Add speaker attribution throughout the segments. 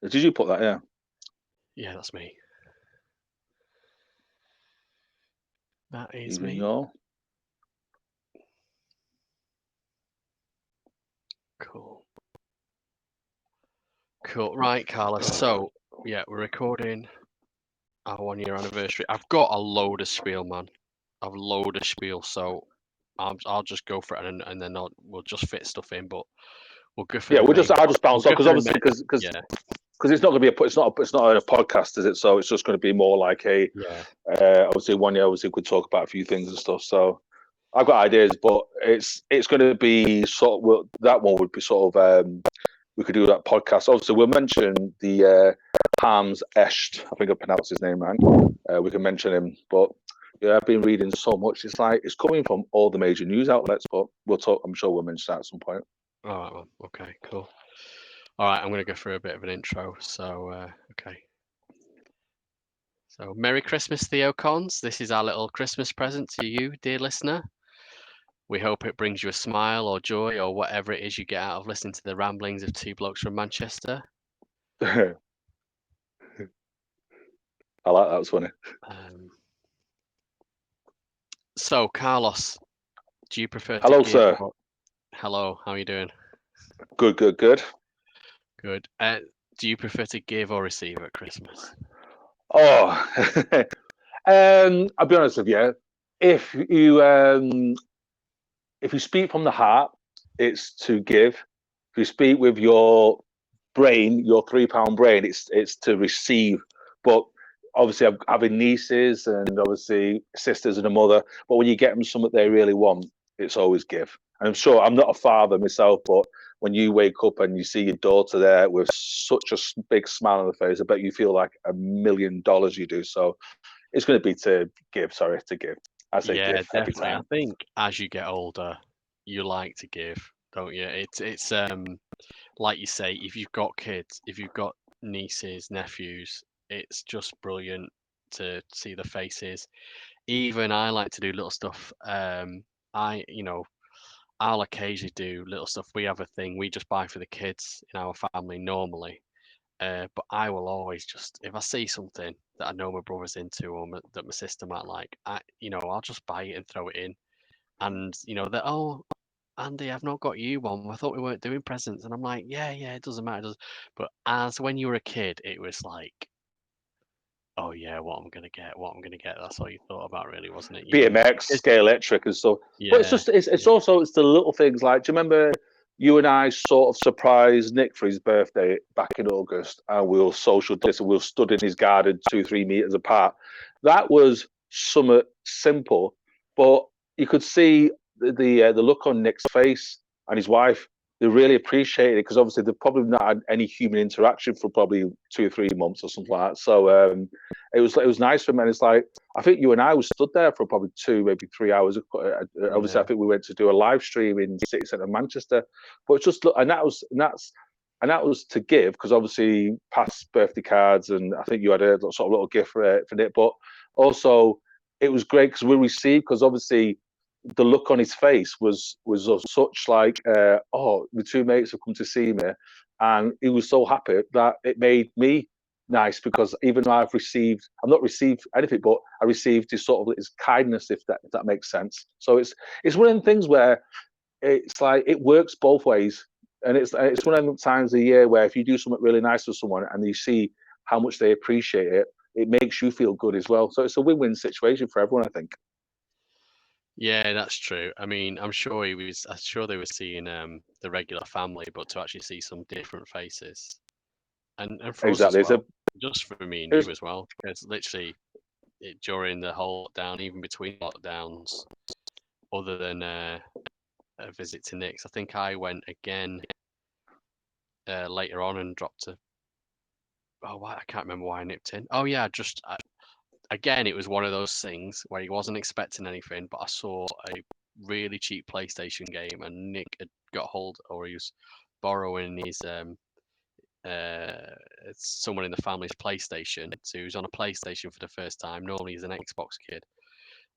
Speaker 1: Did you put that? Yeah.
Speaker 2: Yeah, that's me. That is
Speaker 1: Even
Speaker 2: me.
Speaker 1: your.
Speaker 2: Cool. Cool. Right, Carlos. So, yeah, we're recording our 1 year anniversary. I've got a load of spiel, man. I've load of spiel. So I'll just go for it, and then we'll just fit stuff in. But we'll go for
Speaker 1: Yeah,
Speaker 2: the main.
Speaker 1: I'll just
Speaker 2: We'll
Speaker 1: bounce off
Speaker 2: go
Speaker 1: because
Speaker 2: for the
Speaker 1: obviously
Speaker 2: main.
Speaker 1: because
Speaker 2: Yeah,
Speaker 1: it's not going to be it's not a podcast, is it? So it's just going to be more like a
Speaker 2: yeah,
Speaker 1: obviously 1 year. Obviously, we could talk about a few things and stuff. So I've got ideas, but it's going to be sort of that one would be sort of we could do that podcast. Obviously, we'll mention the Harms Esht. I think I pronounced his name right. We can mention him, but yeah, I've been reading so much. It's like it's coming from all the major news outlets, but we'll talk. I'm sure we'll mention that at some point.
Speaker 2: all right, man. Okay, cool. All right, I'm gonna go through a bit of an intro. So, okay. So, Merry Christmas, TheoCons. This is our little Christmas present to you, dear listener. We hope it brings you a smile or joy or whatever it is you get out of listening to the ramblings of two blokes from Manchester.
Speaker 1: I like that. Was funny.
Speaker 2: Um, so, Carlos, do you prefer to
Speaker 1: Hello,
Speaker 2: give
Speaker 1: sir.
Speaker 2: or... Hello, how are you doing?
Speaker 1: Good, good, good.
Speaker 2: Good. Do you prefer to give or receive at Christmas?
Speaker 1: Oh, I'll be honest with you. If you if you speak from the heart, it's to give. If you speak with your brain, your £3 brain, it's to receive. But obviously, I'm having nieces and obviously sisters and a mother. But when you get them something they really want, it's always give. And I'm sure I'm not a father myself, but when you wake up and you see your daughter there with such a big smile on her face, I bet you feel like $1 million you do. So it's going to be to give. Sorry, to give. I say
Speaker 2: Yeah,
Speaker 1: give every
Speaker 2: definitely. I
Speaker 1: time.
Speaker 2: think as you get older, you like to give, don't you? It's like you say, if you've got kids, if you've got nieces, nephews, it's just brilliant to see the faces. Even I like to do little stuff. I'll occasionally do little stuff. We have a thing we just buy for the kids in our family normally. But I will always just, if I see something that I know my brother's into or that my sister might like, I'll just buy it and throw it in. And that, oh, Andy, I've not got you one. I thought we weren't doing presents, and I'm like, yeah, yeah, it doesn't matter. It does. But as when you were a kid, it was like, oh yeah, what I'm gonna get, what I'm gonna get. That's all you thought about, really, wasn't it? You didn't.
Speaker 1: BMX, Scale Electric, and stuff. But it's
Speaker 2: Yeah,
Speaker 1: just it's
Speaker 2: yeah,
Speaker 1: also it's the little things like. Do you remember you and I sort of surprised Nick for his birthday back in August, and we were social distance, we were stood in his garden 2-3 meters apart. That was somewhat simple, but you could see the look on Nick's face and his wife. They really appreciated it because obviously they've probably not had any human interaction for probably 2 or 3 months or something like that. So it was nice for me. And it's like I think you and I was stood there for probably 2, maybe 3 hours. Obviously,
Speaker 2: yeah,
Speaker 1: I think we went to do a live stream in City Centre Manchester, but it's just and that was to give because obviously past birthday cards and I think you had a sort of little gift for it, but also it was great because we received because obviously the look on his face was of such like oh the two mates have come to see me and he was so happy that it made me nice because even though I've not received anything, but I received his sort of his kindness, if that makes sense. So it's one of the things where it's like it works both ways, and it's one of the times of the year where if you do something really nice for someone and you see how much they appreciate it, it makes you feel good as well. So it's a win-win situation for everyone, I think.
Speaker 2: yeah. That's true. I mean, I'm sure he was. I'm sure they were seeing the regular family, but to actually see some different faces, and for us as
Speaker 1: Exactly.
Speaker 2: well, just for me and you
Speaker 1: It's
Speaker 2: as well, because literally during the whole lockdown, even between lockdowns, other than a visit to Nick's, I think I went again later on and dropped a. Oh, I can't remember why I nipped in. Oh yeah, again, it was one of those things where he wasn't expecting anything, but I saw a really cheap PlayStation game, and Nick had got hold, or he was borrowing his uh, someone in the family's PlayStation. So he was on a PlayStation for the first time. Normally he's an Xbox kid,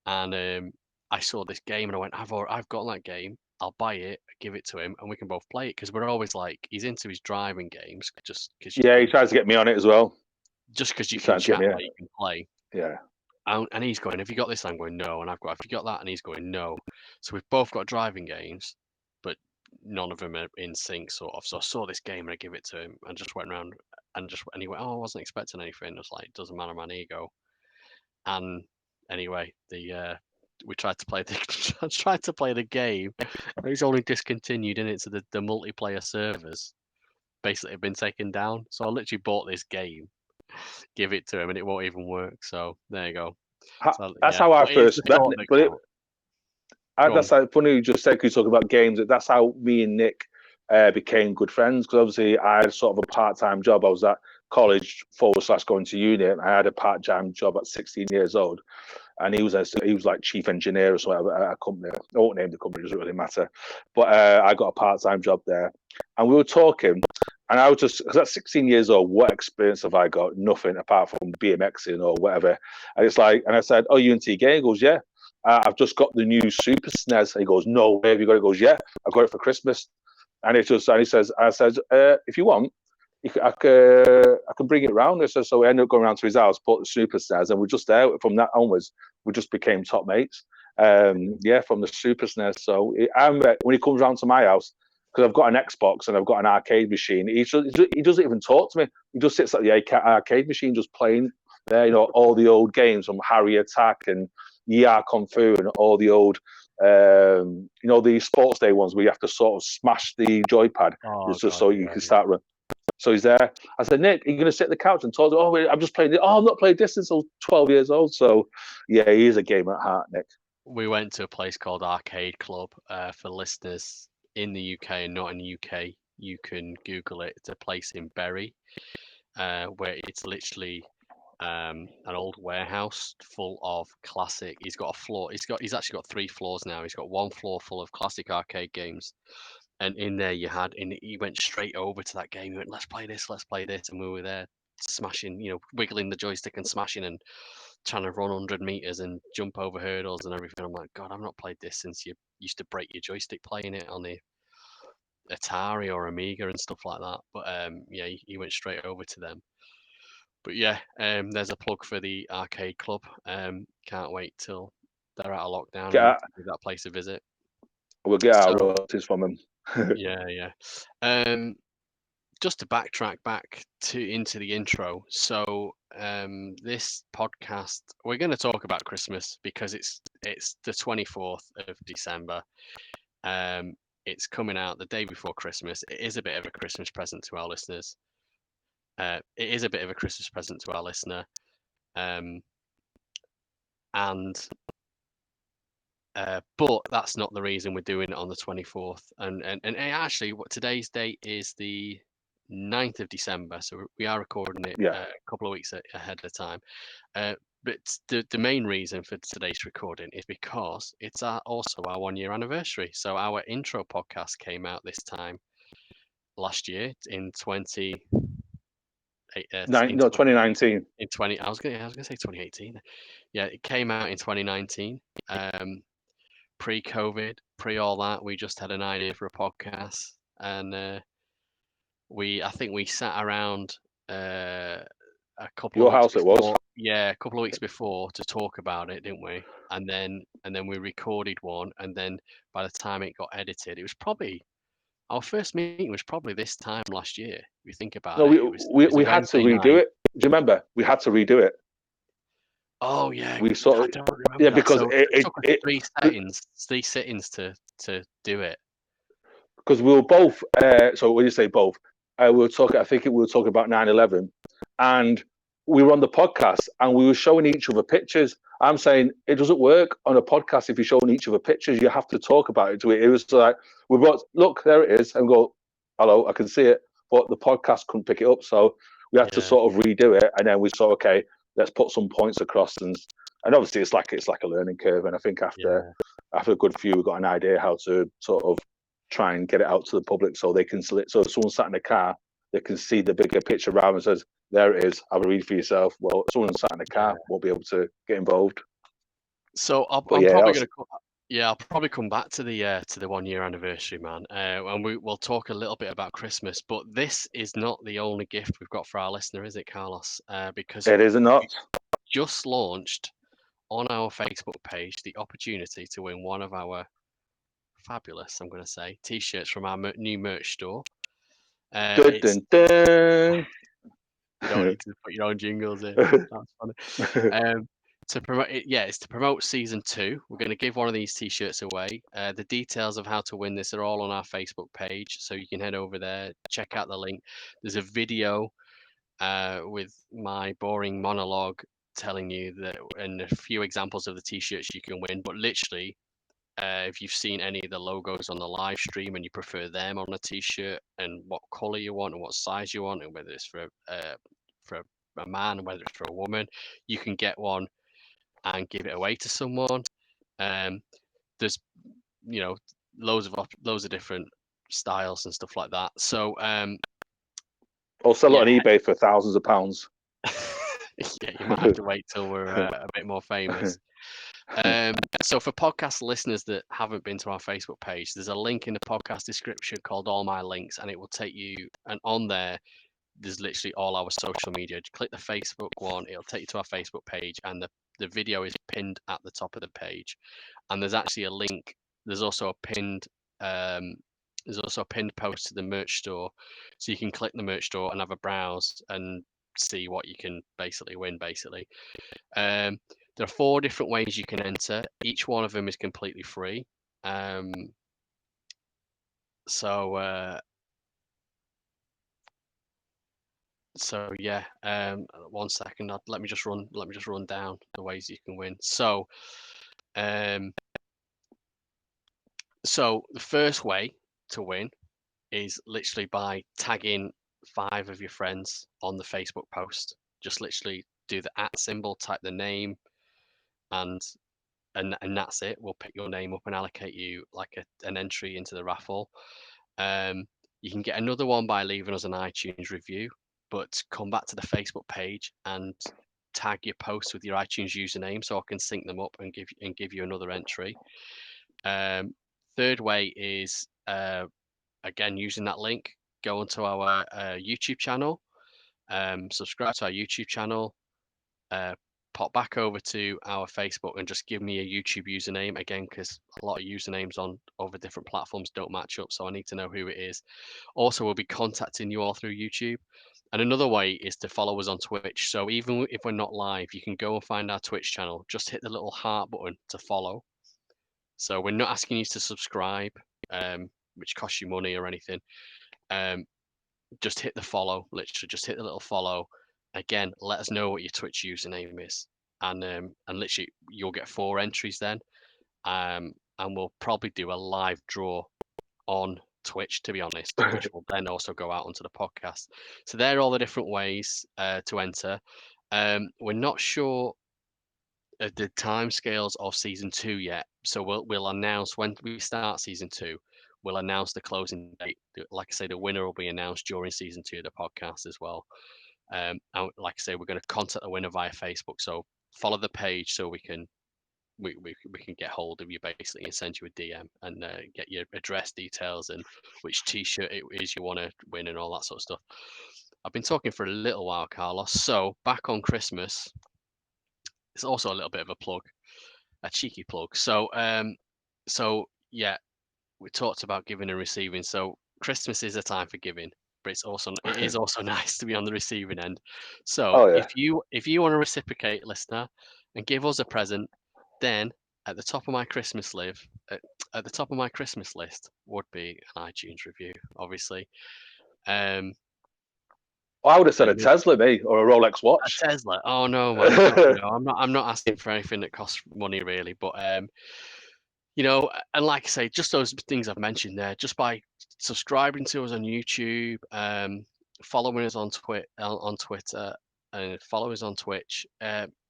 Speaker 2: and I saw this game and I went, I've got that game. I'll buy it, give it to him, and we can both play it because we're always like he's into his driving games just because
Speaker 1: Yeah, he tries to get me on it as well.
Speaker 2: you
Speaker 1: He's
Speaker 2: can
Speaker 1: trying to get
Speaker 2: chat
Speaker 1: me.
Speaker 2: like you can play.
Speaker 1: Yeah.
Speaker 2: And he's going, have you got this? I'm going, no. And I've got, have you got that? And he's going, no. So we've both got driving games, but none of them are in sync, sort of. So I saw this game and I give it to him and just went around and he went, oh, I wasn't expecting anything. I was like, doesn't matter, man, here you go. And anyway, we tried to play I tried to play the game. It's only discontinued in it, so the multiplayer servers basically have been taken down. So I literally bought this game, give it to him, and it won't even work. So there you go. So
Speaker 1: That's
Speaker 2: yeah,
Speaker 1: how I
Speaker 2: but it's
Speaker 1: first
Speaker 2: the
Speaker 1: met
Speaker 2: thought
Speaker 1: Nick.
Speaker 2: that
Speaker 1: But
Speaker 2: counts. Go
Speaker 1: that's like funny you just said, because you talk about games. That's how me and Nick became good friends, because obviously I had sort of a part-time job. I was at college / going to uni. And I had a part-time job at 16 years old, and he was like chief engineer or something at a company. I won't name the company; it doesn't really matter. But I got a part-time job there, and we were talking. And I was just, because at 16 years old, what experience have I got? Nothing apart from BMXing or whatever. And it's like, and I said, "Oh, you into game?" He goes, "Yeah." I've just got the new Super SNES. And he goes, "No way, have you got it?" He goes, "Yeah, I got it for Christmas." And he says, I said, "If you want, I can bring it round." So we ended up going around to his house, bought the Super SNES, and we're just there. From that onwards, we just became top mates. Yeah, from the Super SNES. So when he comes round to my house, because I've got an Xbox and I've got an arcade machine, he doesn't even talk to me. He just sits at the arcade machine, just playing there. All the old games from Harry Attack and Yar Kung Fu and all the old, the sports day ones where you have to sort of smash the joypad
Speaker 2: Oh
Speaker 1: just
Speaker 2: God,
Speaker 1: so
Speaker 2: yeah,
Speaker 1: you can start running. So he's there. I said, "Nick, are you going to sit at the couch and talk?" "Oh, I'm just playing it." "Oh, I've not played this since I was 12 years old." So, yeah, he is a gamer at heart, Nick.
Speaker 2: we went to a place called Arcade Club. For listeners in the UK and not in the UK, you can Google it. It's a place in Bury, where it's literally an old warehouse full of classic. He's got a floor. He's actually got 3 floors now. He's got one floor full of classic arcade games, and in there he went straight over to that game. He went, let's play this, and we were there smashing, wiggling the joystick and smashing and trying to run 100 meters and jump over hurdles and everything. I'm like, God, I've not played this since you used to break your joystick playing it on the Atari or Amiga and stuff like that. But yeah, he went straight over to them. But yeah, there's a plug for the arcade club. Can't wait till they're out of lockdown
Speaker 1: Get
Speaker 2: and
Speaker 1: our,
Speaker 2: give that place a visit.
Speaker 1: we'll get our
Speaker 2: So
Speaker 1: royalties from him.
Speaker 2: yeah. Just to backtrack back into the intro. So this podcast, we're going to talk about Christmas because it's the 24th of December. It's coming out the day before Christmas. It is a bit of a Christmas present to our listeners. And but that's not the reason we're doing it on the 24th. And actually, what today's date is the 9th of December, so we are recording it
Speaker 1: Yeah.
Speaker 2: a couple of weeks ahead of time. But the main reason for today's recording is because it's also our 1 year anniversary. So our intro podcast came out this time last year in
Speaker 1: 2019.
Speaker 2: in 20. I was gonna say 2018. Yeah, it came out in 2019. Pre-COVID, pre all that, we just had an idea for a podcast, and I think we sat around a couple of
Speaker 1: Your
Speaker 2: weeks
Speaker 1: house it was.
Speaker 2: before, yeah, a couple of weeks before to talk about it, didn't we? And then we recorded one, and then by the time it got edited, it was probably our first meeting was probably this time last year. If you think about
Speaker 1: No,
Speaker 2: it, it was a
Speaker 1: we had to
Speaker 2: Wednesday
Speaker 1: redo
Speaker 2: night.
Speaker 1: it. Do you remember? We had to redo it.
Speaker 2: Oh yeah,
Speaker 1: We
Speaker 2: I
Speaker 1: sort of,
Speaker 2: don't remember
Speaker 1: yeah,
Speaker 2: that.
Speaker 1: because
Speaker 2: So it took us three sittings to do it.
Speaker 1: because we were both. So when you say both, we were talking. I think we were talking about 9/11, and we were on the podcast, and we were showing each other pictures. I'm saying it doesn't work on a podcast if you're showing each other pictures. You have to talk about it. It was like we brought, look, there it is, and go, hello, I can see it, but the podcast couldn't pick it up, so we had to
Speaker 2: Yeah,
Speaker 1: sort of redo it, and then we thought, okay, let's put some points across, and obviously it's like a learning curve, and I think after
Speaker 2: yeah,
Speaker 1: a good few, we got an idea how to sort of try and get it out to the public so they can select. So if someone sat in the car, they can see the bigger picture around and says, "There it is. Have a read for yourself." Well, someone sat in the car
Speaker 2: yeah.
Speaker 1: won't be able to get involved.
Speaker 2: So
Speaker 1: But
Speaker 2: I'm
Speaker 1: yeah,
Speaker 2: probably gonna Yeah, I'll probably come back to the 1 year anniversary, man, and we'll talk a little bit about Christmas. But this is not the only gift we've got for our listener, is it, Carlos? Because
Speaker 1: It is not.
Speaker 2: just launched on our Facebook page the opportunity to win one of our fabulous, I'm going to say, t-shirts from our new merch store.
Speaker 1: Dun,
Speaker 2: It's
Speaker 1: dun, dun.
Speaker 2: You don't need to put your own jingles in. That's funny. To promote it, yeah, it's to promote season 2. We're going to give one of these t-shirts away. The details of how to win this are all on our Facebook page, so you can head over there, check out the link. There's a video with my boring monologue telling you that, and a few examples of the t-shirts you can win. But literally, if you've seen any of the logos on the live stream and you prefer them on a t-shirt, and what color you want and what size you want, and whether it's for a man, whether it's for a woman, you can get one and give it away to someone. There's you know loads of different styles and stuff like that. So
Speaker 1: Or sell it
Speaker 2: yeah,
Speaker 1: on eBay for thousands of pounds.
Speaker 2: yeah, you might have to wait till we're a bit more famous. So for podcast listeners that haven't been to our Facebook page, there's a link in the podcast description called All My Links, and it will take you, and on there's literally all our social media. Just click the Facebook one, it'll take you to our Facebook page, and the video is pinned at the top of the page. And there's actually a link. There's also a pinned post to the merch store, so you can click the merch store and have a browse and see what you can basically win. Um, there are 4 different ways you can enter. Each one of them is completely free. Um, so so yeah. 1 second. Let me just run down the ways you can win. Um, so the first way to win is literally by tagging 5 of your friends on the Facebook post. Just literally do the @ symbol, type the name, and and that's it. We'll pick your name up and allocate you like an entry into the raffle. Um, you can get another one by leaving us an iTunes review, but come back to the Facebook page and tag your posts with your iTunes username so I can sync them up and give you another entry. Third way is again using that link. Go onto our YouTube channel, subscribe to our YouTube channel, pop back over to our Facebook and just give me a YouTube username again, because a lot of usernames on over different platforms don't match up, so I need to know who it is. Also, we'll be contacting you all through YouTube. And another way is to follow us on Twitch. So even if we're not live, you can go and find our Twitch channel. Just hit the little heart button to follow. So we're not asking you to subscribe, which costs you money or anything. Just hit the follow, literally just hit the little follow. Again, let us know what your Twitch username is, and literally you'll get 4 entries then. And we'll probably do a live draw on Twitch, to be honest, which will then also go out onto the podcast. So they're all the different ways to enter. We're not sure the timescales of season 2 yet, so we'll announce when we start season 2. We'll announce the closing date. Like I say, the winner will be announced during season 2 of the podcast as well. And like I say, we're going to contact the winner via Facebook. So follow the page so we can get hold of you basically and send you a DM and get your address details and which T-shirt it is you want to win and all that sort of stuff. I've been talking for a little while, Carlos. So back on Christmas, it's also a little bit of a plug, a cheeky plug. So yeah, we talked about giving and receiving. So Christmas is a time for giving, but it is also nice to be on the receiving end. So
Speaker 1: Oh yeah.
Speaker 2: if you want to reciprocate, listener, and give us a present, then at the top of my Christmas list, at the top of my Christmas list would be an iTunes review, obviously. Um,
Speaker 1: I would have said a
Speaker 2: and
Speaker 1: Tesla, me, or a Rolex
Speaker 2: a
Speaker 1: watch.
Speaker 2: Tesla. Oh no, man, I don't. No, I'm not asking for anything that costs money really, but and like I say, just those things I've mentioned there, just by subscribing to us on YouTube, following us on Twitter, and follow us on Twitch,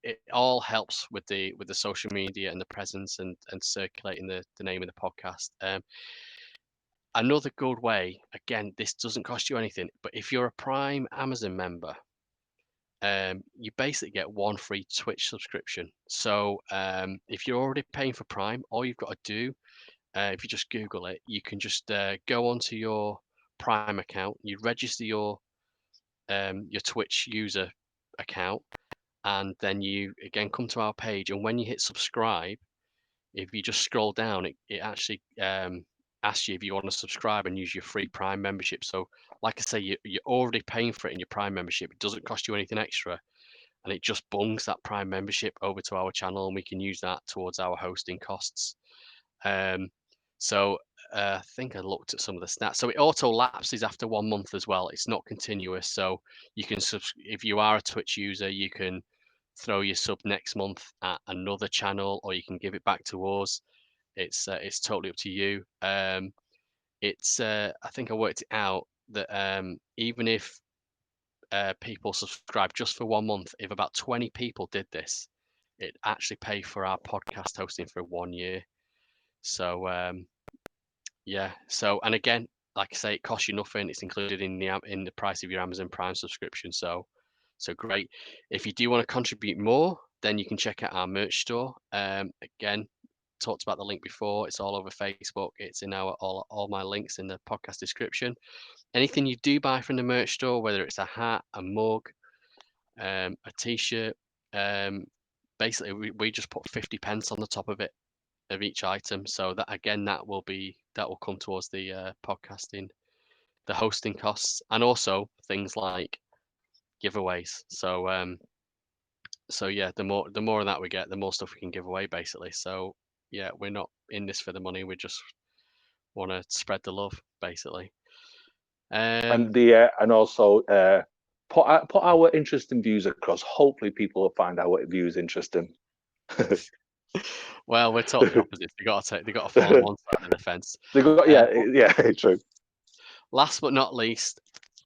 Speaker 2: it all helps with the social media and the presence and circulating the name of the podcast. Another good way, again, this doesn't cost you anything, but if you're a Prime Amazon member, you basically get one free Twitch subscription. So if you're already paying for Prime, all you've got to do, if you just Google it, you can just go onto your Prime account, you register your Twitch user account, and then you again come to our page. And when you hit subscribe, if you just scroll down, it actually asks you if you want to subscribe and use your free Prime membership. So, like I say, you're already paying for it in your Prime membership. It doesn't cost you anything extra, and it just bungs that Prime membership over to our channel, and we can use that towards our hosting costs. Um, so I think I looked at some of the stats. So it auto lapses after 1 month as well. It's not continuous. So you can if you are a Twitch user, you can throw your sub next month at another channel, or you can give it back to us. It's totally up to you. I think I worked it out that even if people subscribe just for 1 month, if about 20 people did this, it actually pay for our podcast hosting for 1 year. So yeah. So, and again, like I say, it costs you nothing. It's included in the price of your Amazon Prime subscription. So great. If you do want to contribute more, then you can check out our merch store. Again, talked about the link before. It's all over Facebook. It's in all my links in the podcast description. Anything you do buy from the merch store, whether it's a hat, a mug, a t-shirt, basically we just put 50 pence on the top of each item. So that again, that will come towards the podcasting, the hosting costs, and also things like giveaways. So yeah, the more of that we get, the more stuff we can give away, basically. So yeah, we're not in this for the money. We just want to spread the love, basically.
Speaker 1: And also put our interesting views across. Hopefully, people will find our views interesting.
Speaker 2: Well, we're totally opposite. They got to fall on one side of the fence.
Speaker 1: Yeah, true.
Speaker 2: Last but not least,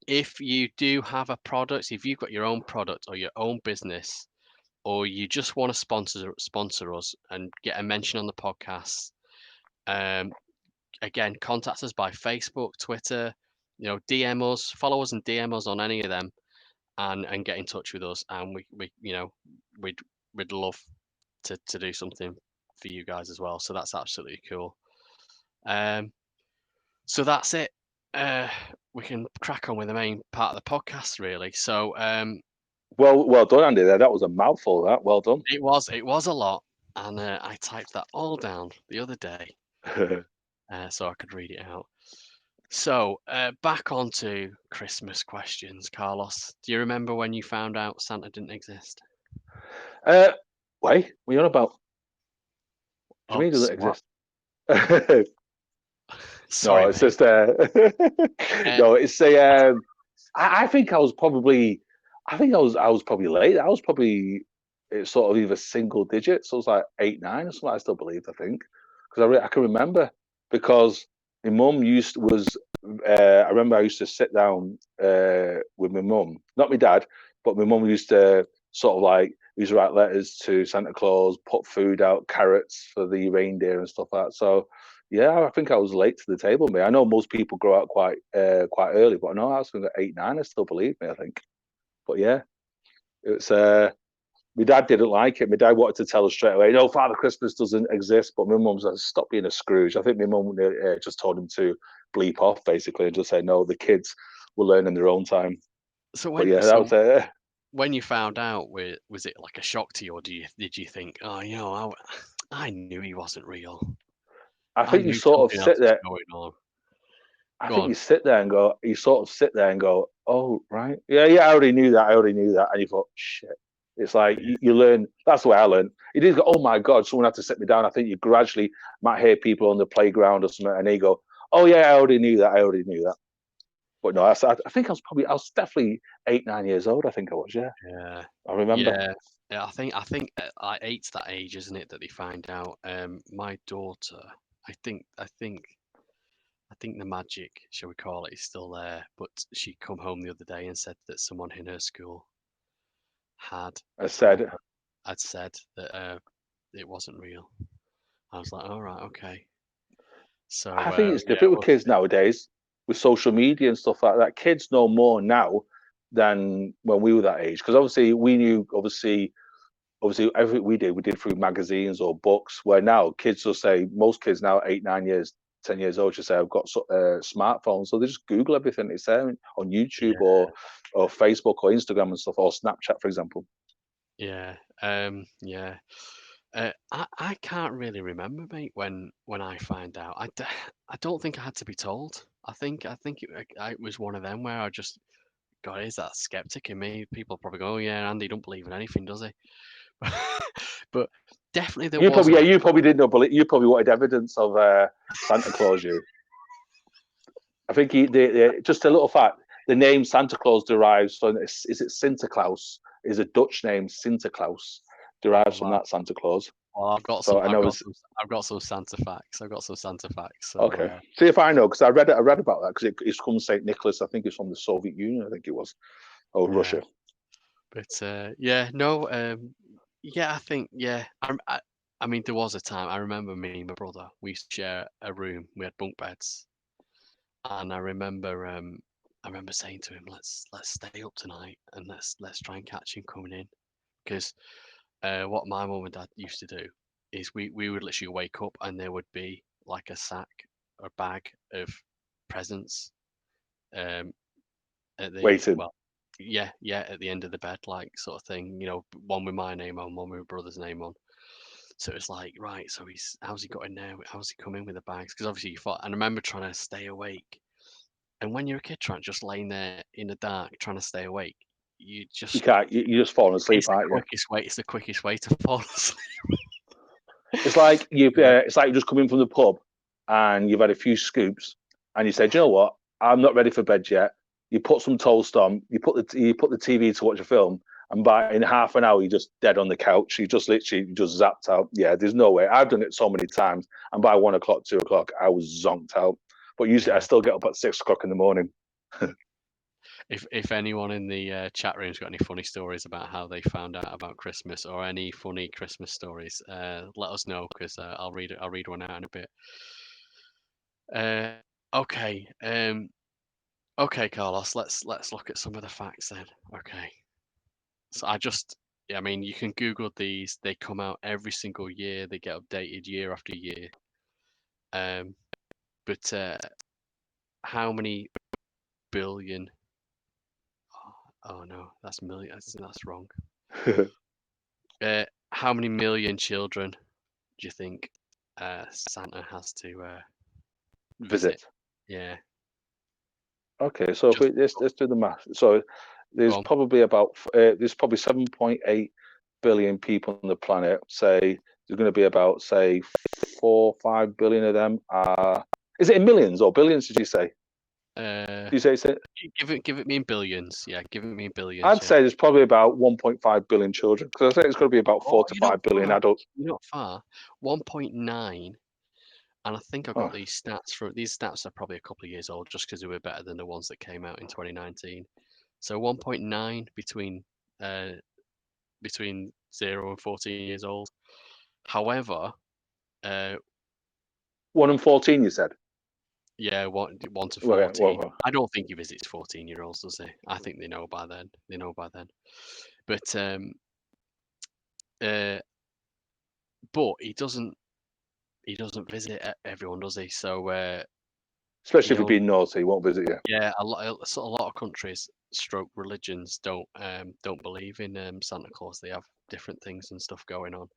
Speaker 2: if you do have a product, if you've got your own product or your own business, or you just want to sponsor us and get a mention on the podcast, again, contact us by Facebook, Twitter, DM us, follow us and DM us on any of them, and get in touch with us, and we'd love to do something for you guys as well. So that's absolutely cool. So that's it. We can crack on with the main part of the podcast, really. So
Speaker 1: well done, Andy. That was a mouthful. That well done.
Speaker 2: it was a lot, and I typed that all down the other day, so I could read it out. So back onto Christmas questions, Carlos. Do you remember when you found out Santa didn't exist?
Speaker 1: Wait, what are you on about? Do you mean it doesn't exist?
Speaker 2: Sorry,
Speaker 1: no, it's
Speaker 2: mate.
Speaker 1: just no, it's a. I think I was probably late. I was probably it's sort of either single digits. So it was like 8, 9 or something. I still believe. I think because I can remember because my mum was. I remember I used to sit down with my mum, not my dad, but my mum used to sort of like used to write letters to Santa Claus, put food out, carrots for the reindeer and stuff like that. So yeah, I think I was late to the table. Me, I know most people grow out quite early, but no, I was at 8, 9. I still believe me. I think, but yeah, it's my dad didn't like it. My dad wanted to tell us straight away, no, Father Christmas doesn't exist. But my mum said, stop being a Scrooge. I think my mum just told him to bleep off basically and just say, no, the kids will learn in their own time.
Speaker 2: So when you found out, was it like a shock to you, or did you think, oh, I knew he wasn't real?
Speaker 1: I think you
Speaker 2: knew
Speaker 1: sort of
Speaker 2: something else
Speaker 1: sit
Speaker 2: was
Speaker 1: there.
Speaker 2: going on.
Speaker 1: I think you sit there and go, you sort of sit there and go, oh, right. Yeah, I already knew that. And you thought, shit. It's like you learn. That's the way I learned. You didn't go, oh my God, someone had to sit me down. I think you gradually might hear people on the playground or something and they go, oh yeah, I already knew that. But no, I think I was definitely 8, 9 years old. I think I was, yeah.
Speaker 2: Yeah.
Speaker 1: I remember.
Speaker 2: Yeah. I think I 8's that age, isn't it, that they find out? My daughter, I think the magic, shall we call it, is still there. But she come home the other day and said that someone in her school had
Speaker 1: I
Speaker 2: told
Speaker 1: said,
Speaker 2: her, had said that it wasn't real. I was like, all right, okay. So
Speaker 1: I think it's
Speaker 2: yeah,
Speaker 1: different with kids nowadays with social media and stuff like that. Kids know more now than when we were that age, because obviously we knew everything we did through magazines or books. Where now kids will say, most kids now 8, 9 years, 10 years old, just say I've got smartphones, so they just Google everything. It's there on YouTube or Facebook or Instagram and stuff, or Snapchat, for example.
Speaker 2: Yeah. Yeah. I can't really remember, mate, when I find out. I don't think I had to be told. I think it was one of them where I just, God, is that skeptic in me? People probably go, oh yeah, Andy don't believe in anything, does he? But definitely there was
Speaker 1: You probably didn't know, but you probably wanted evidence of Santa Claus. I think just a little fact. The name Santa Claus derives from, is it Sinterklaas? Is a Dutch name, Sinterklaas, derives from that Santa Claus.
Speaker 2: Well, I've got
Speaker 1: So
Speaker 2: some Santa facts. I've got some Santa facts. So,
Speaker 1: okay, see if I know, because I read about that, because it's from Saint Nicholas. I think it's from the Soviet Union. I think it was, or Russia.
Speaker 2: But yeah, no, yeah, I think I mean, there was a time I remember me and my brother. We used to share a room. We had bunk beds, and I remember saying to him, "Let's stay up tonight and let's try and catch him coming in." Because what my mum and dad used to do is we would literally wake up and there would be like a sack or bag of presents um, at the
Speaker 1: Waiting.
Speaker 2: well, yeah, at the end of the bed, like sort of thing. You know, one with my name on, one with my brother's name on. So it's like, right, so how's he got in there? How's he come in with the bags? Because obviously you thought, and I remember trying to stay awake. And when you're a kid just laying there in the dark trying to stay awake, you
Speaker 1: You
Speaker 2: just
Speaker 1: can't. You just falling asleep, aren't you?
Speaker 2: It's the quickest way to fall asleep.
Speaker 1: It's like
Speaker 2: Yeah.
Speaker 1: It's like you just come in from the pub, and you've had a few scoops, and you said, you know what? I'm not ready for bed yet. You put some toast on. You put the TV to watch a film, and in half an hour, you're just dead on the couch. You just literally just zapped out. Yeah, there's no way. I've done it so many times, and by 1 o'clock, 2 o'clock, I was zonked out. But usually, I still get up at 6 o'clock in the morning.
Speaker 2: If anyone in the chat room's got any funny stories about how they found out about Christmas or any funny Christmas stories, let us know, because I'll read one out in a bit. Okay. Okay, Carlos. Let's look at some of the facts then. Okay. So I mean, you can Google these. They come out every single year. They get updated year after year. But how many billion? Oh no, that's million. That's wrong. How many million children do you think Santa has to visit? Yeah.
Speaker 1: Okay, so if let's do the math. So there's probably 7.8 billion people on the planet. Say there's going to be about, say, 4-5 billion of them are. Is it in millions or billions? Did you say? Did you say it?
Speaker 2: Give it me in billions. Yeah, give it me in billions.
Speaker 1: I'd say there's probably about 1.5 billion children, because I think it's going to be about 4 to 5 billion adults.
Speaker 2: You're not far. 1.9. And I think I got these stats are probably a couple of years old, just because they were better than the ones that came out in 2019. So 1.9 between 0 and 14 years old. However,
Speaker 1: 1 in 14, you said?
Speaker 2: Yeah, 1 to 14. I don't think he visits 14-year-olds, does he? I think they know by then. But he doesn't visit everyone, does he? So
Speaker 1: especially if you're being naughty, he won't visit you.
Speaker 2: Yeah, a lot of countries stroke religions don't believe in Santa Claus. They have different things and stuff going on.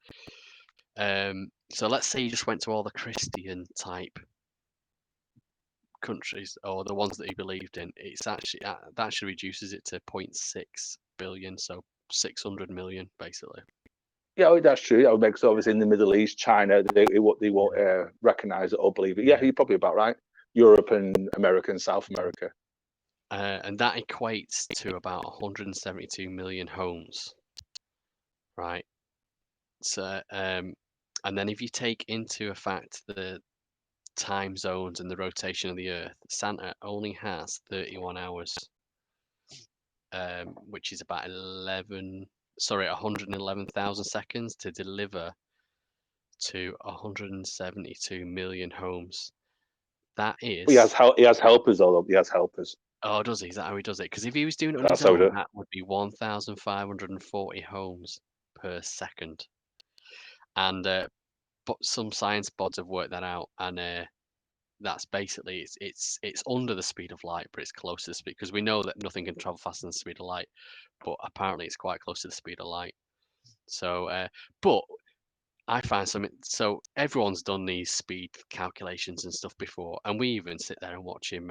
Speaker 2: So let's say you just went to all the Christian type countries, or the ones that he believed in. It's actually that actually reduces it to 0.6 billion, so 600 million basically.
Speaker 1: Yeah, that's true. That would make sense. Obviously, in the Middle East, China, they won't recognize it or believe it. Yeah, you're probably about right. Europe and America and South America.
Speaker 2: And that equates to about 172 million homes, right? So, and then if you take into effect the time zones and the rotation of the Earth, Santa only has 31 hours, which is about 111,000 seconds to deliver to 172 million homes. That is.
Speaker 1: He has helpers, although he has helpers.
Speaker 2: Oh, does he? Is that how he does it? Because if he was doing it on his
Speaker 1: That's how we do
Speaker 2: own,
Speaker 1: it.
Speaker 2: that would be 1,540 homes per second. And but some science bods have worked that out, and that's basically it's under the speed of light, but it's close to the speed, because we know that nothing can travel faster than the speed of light, but apparently it's quite close to the speed of light. So, but I find something. So everyone's done these speed calculations and stuff before, and we even sit there and watch him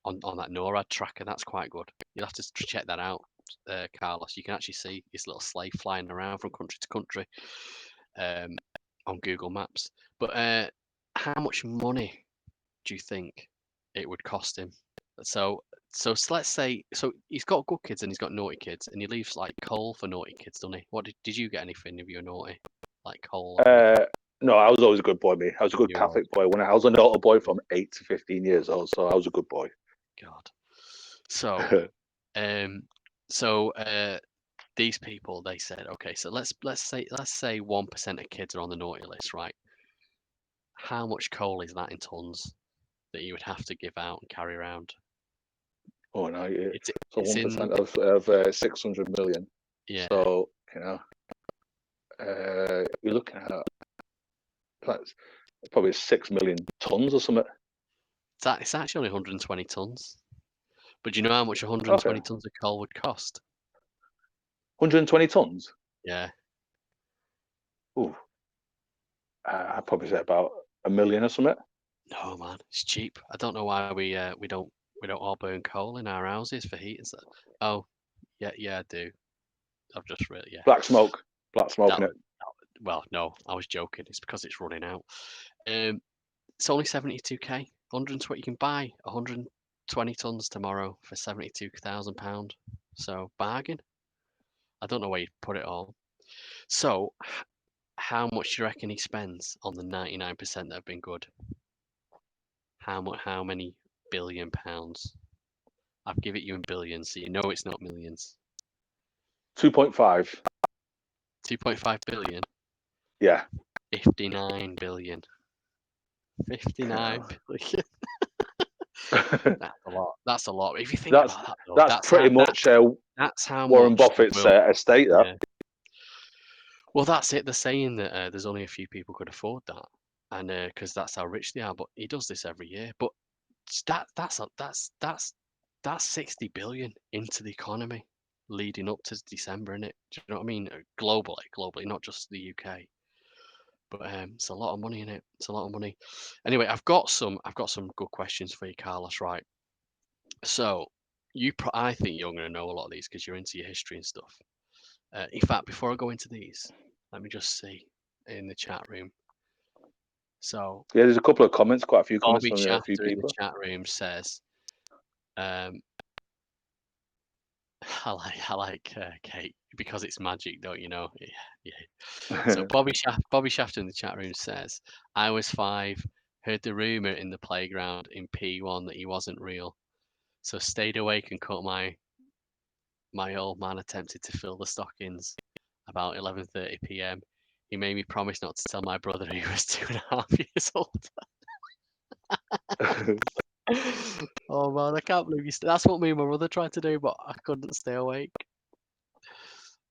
Speaker 2: on that NORAD tracker. That's quite good. You'll have to check that out, Carlos. You can actually see his little sleigh flying around from country to country um, on Google Maps. But how much money do you think it would cost him? So, let's say, so he's got good kids and he's got naughty kids, and he leaves like coal for naughty kids, doesn't he? What did you get anything if you were naughty, like coal or anything?
Speaker 1: No, I was always a good boy, me. I was a good
Speaker 2: You were always
Speaker 1: Catholic boy. When I was a naughty boy from 8 to 15 years old, so I was a good boy.
Speaker 2: God. So, um, these people, they said, okay, so let's say 1% of kids are on the naughty list, right? How much coal is that in tons that you would have to give out and carry around?
Speaker 1: Oh no,
Speaker 2: It's
Speaker 1: so
Speaker 2: it's in
Speaker 1: 1% of 600 million.
Speaker 2: yeah.
Speaker 1: So you're looking at that's probably 6 million tons or something.
Speaker 2: It's actually only 120 tons. But do you know how much 120
Speaker 1: Okay,
Speaker 2: tons of coal would cost?
Speaker 1: 120 tons.
Speaker 2: Yeah.
Speaker 1: Ooh, I'd probably say about a million or something.
Speaker 2: No, man, it's cheap. I don't know why we don't all burn coal in our houses for heat and stuff. Oh, yeah, I do. I've just really yeah.
Speaker 1: Black smoke
Speaker 2: That
Speaker 1: in it.
Speaker 2: was well, no, I was joking. It's because it's running out. It's only 72k. 120. You can buy 120 tons tomorrow for £72,000. So bargain. I don't know where you put it all. So how much do you reckon he spends on the 99% that have been good? How many billion pounds? I've given it you in billions, so you know it's not millions.
Speaker 1: 2.5.
Speaker 2: 2.5 billion.
Speaker 1: Yeah.
Speaker 2: 59 billion. 59 billion. That's a lot. That's a lot. If you think
Speaker 1: that's
Speaker 2: about that, though,
Speaker 1: that's pretty much
Speaker 2: that's how
Speaker 1: Warren
Speaker 2: much the
Speaker 1: Buffett's
Speaker 2: world.
Speaker 1: estate. That.
Speaker 2: Yeah. Well, that's it. They're saying that there's only a few people could afford that, and because that's how rich they are. But he does this every year. But that's 60 billion into the economy leading up to December, innit? Do you know what I mean? Globally, not just the UK. But it's a lot of money in it. It's a lot of money. Anyway, I've got some good questions for you, Carlos. Right. So I think you're going to know a lot of these because you're into your history and stuff. In fact, before I go into these, let me just see in the chat room. So
Speaker 1: Yeah, there's a couple of comments, quite a few comments
Speaker 2: Bobby
Speaker 1: from a few
Speaker 2: Shafter in the
Speaker 1: people.
Speaker 2: chat room says, um, I like Kate because it's magic, don't you know? Yeah. So Bobby Shafter in the chat room says, I was 5, heard the rumor in the playground in P1 that he wasn't real, so stayed awake and caught my old man attempted to fill the stockings about 11:30 p.m. He made me promise not to tell my brother he was 2.5 years old. Oh man, I can't believe that's what me and my brother tried to do, but I couldn't stay awake.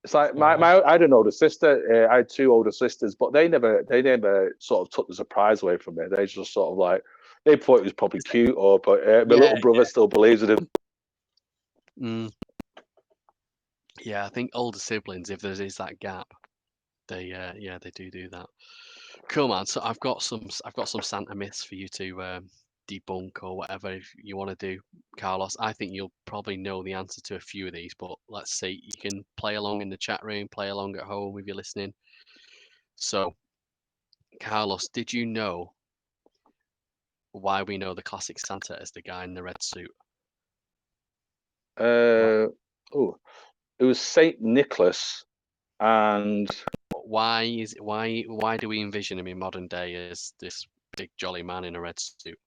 Speaker 1: It's like I had an older sister. I had 2 older sisters, but they never sort of took the surprise away from me. They just sort of like they thought it was probably cute, but my little brother still believes in him.
Speaker 2: Yeah, I think older siblings, if there is that gap, they do that. Cool, man. So I've got some Santa myths for you to debunk or whatever if you want to do, Carlos. I think you'll probably know the answer to a few of these, but let's see. You can play along in the chat room, play along at home if you're listening. So, Carlos, did you know why we know the classic Santa as the guy in the red suit?
Speaker 1: Oh, it was Saint Nicholas, and
Speaker 2: Why do we envision him in modern day as this big jolly man in a red suit?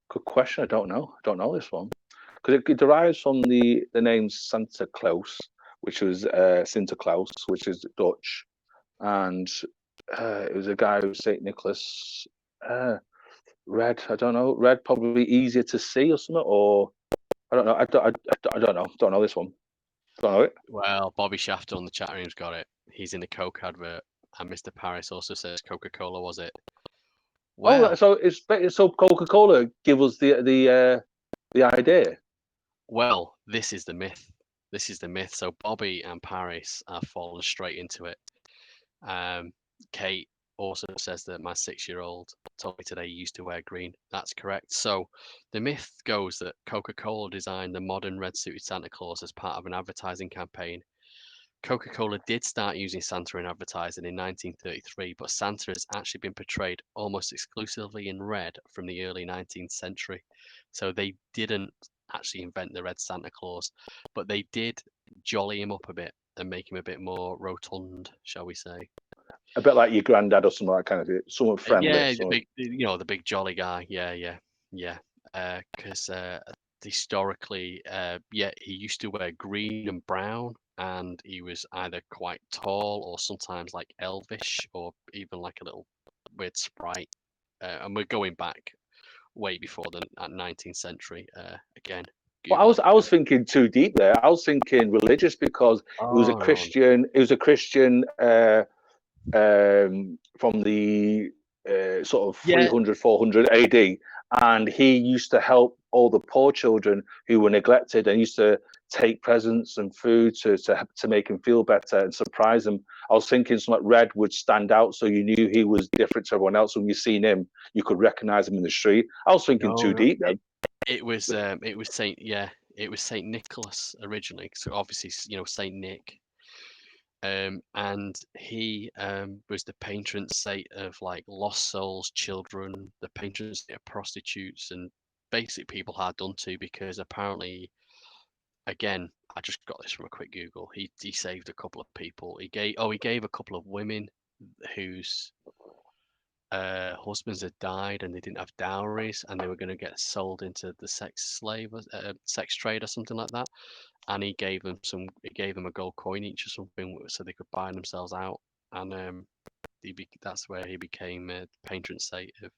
Speaker 1: good question. I don't know this one because it derives from the name Santa Claus, which was Sinterklaas, which is Dutch, and it was a guy who was Saint Nicholas. red. I don't know. Red probably easier to see or something. Or I don't know. I don't know. Don't know this one. Don't know it.
Speaker 2: Well, Bobby Shafter on the chat room's got it. He's in the Coke advert, and Mr. Paris also says Coca-Cola was it.
Speaker 1: Oh,
Speaker 2: Well,
Speaker 1: so so Coca-Cola give us the idea.
Speaker 2: well, this is the myth. This is the myth. So Bobby and Paris have fallen straight into it. Kate also says that my 6-year-old told me today he used to wear green. That's correct. So the myth goes that Coca-Cola designed the modern red-suited Santa Claus as part of an advertising campaign. Coca-Cola did start using Santa in advertising in 1933, but Santa has actually been portrayed almost exclusively in red from the early 19th century. So they didn't actually invent the red Santa Claus, but they did jolly him up a bit and make him a bit more rotund, shall we say.
Speaker 1: A bit like your granddad or something like kind of thing. Somewhat friendly.
Speaker 2: Yeah, the big, the big jolly guy. Yeah. Because historically, yeah, he used to wear green and brown, and he was either quite tall or sometimes like elvish, or even like a little weird sprite. And we're going back way before the 19th century. Again,
Speaker 1: But
Speaker 2: Google it.
Speaker 1: I was thinking too deep there. I was thinking religious because it was a
Speaker 2: Oh no.
Speaker 1: Christian. It was a Christian from the sort of
Speaker 2: Yeah.
Speaker 1: 300, 400 AD. And he used to help all the poor children who were neglected and used to take presents and food to make him feel better and surprise them. I was thinking something like red would stand out so you knew he was different to everyone else. When you seen him, you could recognize him in the street. I was thinking
Speaker 2: No,
Speaker 1: too
Speaker 2: no.
Speaker 1: deep then.
Speaker 2: It was it was Saint Nicholas originally. So obviously, Saint Nick. And he was the patron saint of like lost souls, children, the patron saint of prostitutes, and basic people hard done to, because apparently, again, I just got this from a quick Google. He saved a couple of people. He gave a couple of women whose husbands had died and they didn't have dowries and they were going to get sold into the sex trade or something like that. And he gave them a gold coin each or something so they could buy themselves out. And that's where he became a patron saint of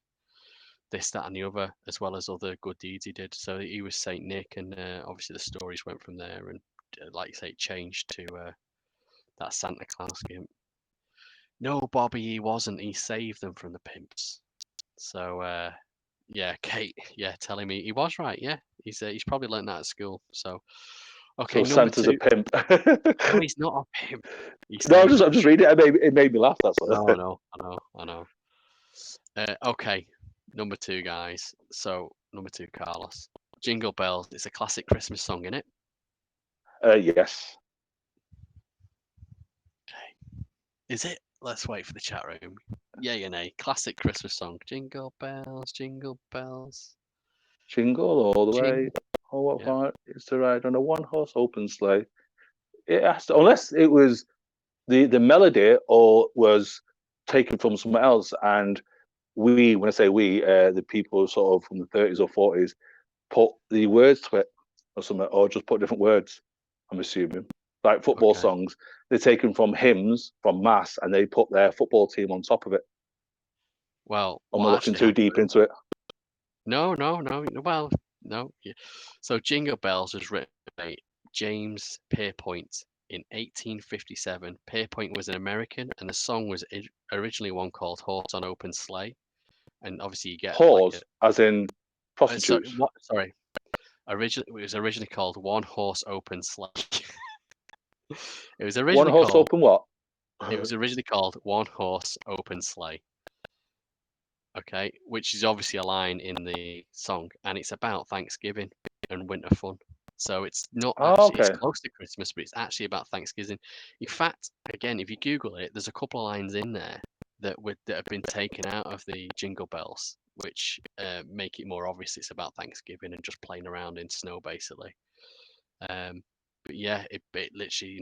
Speaker 2: this, that, and the other, as well as other good deeds he did. So he was Saint Nick, and obviously the stories went from there. And like you say, it changed to that Santa Claus gimp. No, Bobby, he wasn't. He saved them from the pimps. So yeah, Kate, yeah, telling me he was right. Yeah, he's probably learned that at school. So okay,
Speaker 1: So
Speaker 2: number
Speaker 1: Santa's a
Speaker 2: two.
Speaker 1: pimp.
Speaker 2: No, he's not a pimp. He
Speaker 1: No,
Speaker 2: saved them.
Speaker 1: I'm just reading it. It made me laugh. That's
Speaker 2: No,
Speaker 1: what.
Speaker 2: I know. Okay, number two, guys. So number two, Carlos. Jingle Bells. It's a classic Christmas song, isn't it?
Speaker 1: Yes.
Speaker 2: Okay. Is it? Let's wait for the chat room. Yay or nay? Classic Christmas song. Jingle bells, jingle bells.
Speaker 1: Jingle all the way.
Speaker 2: Jingle.
Speaker 1: Oh, what
Speaker 2: Yeah.
Speaker 1: fun it is to ride on a one-horse open sleigh. It has to, unless it was the melody or was taken from somewhere else. And we, when I say we, the people sort of from the 30s or 40s, put the words to it or something, or just put different words. I'm assuming, like football
Speaker 2: Okay.
Speaker 1: songs, they're taken from hymns from mass, and they put their football team on top of it.
Speaker 2: Well,
Speaker 1: I'm
Speaker 2: what
Speaker 1: not looking
Speaker 2: actually
Speaker 1: too deep
Speaker 2: happened?
Speaker 1: into it.
Speaker 2: No. Well, no. Yeah. So Jingle Bells was written by James Pierpont in 1857. Pierpont was an American, and the song was originally one called "Horse on Open Sleigh." And obviously, you get like
Speaker 1: Whores, as in
Speaker 2: sorry,
Speaker 1: prostitutes.
Speaker 2: what? Sorry, it was originally called "One Horse Open Sleigh." It was
Speaker 1: One
Speaker 2: originally
Speaker 1: horse
Speaker 2: called
Speaker 1: open what?
Speaker 2: it was originally called "One Horse Open Sleigh." Okay, which is obviously a line in the song, and it's about Thanksgiving and winter fun. So it's not
Speaker 1: Oh,
Speaker 2: actually, it's
Speaker 1: okay.
Speaker 2: close to Christmas, but it's actually about Thanksgiving. In fact, again, if you Google it, there's a couple of lines in there that have been taken out of the Jingle Bells, which make it more obvious it's about Thanksgiving and just playing around in snow, basically. But yeah, it literally,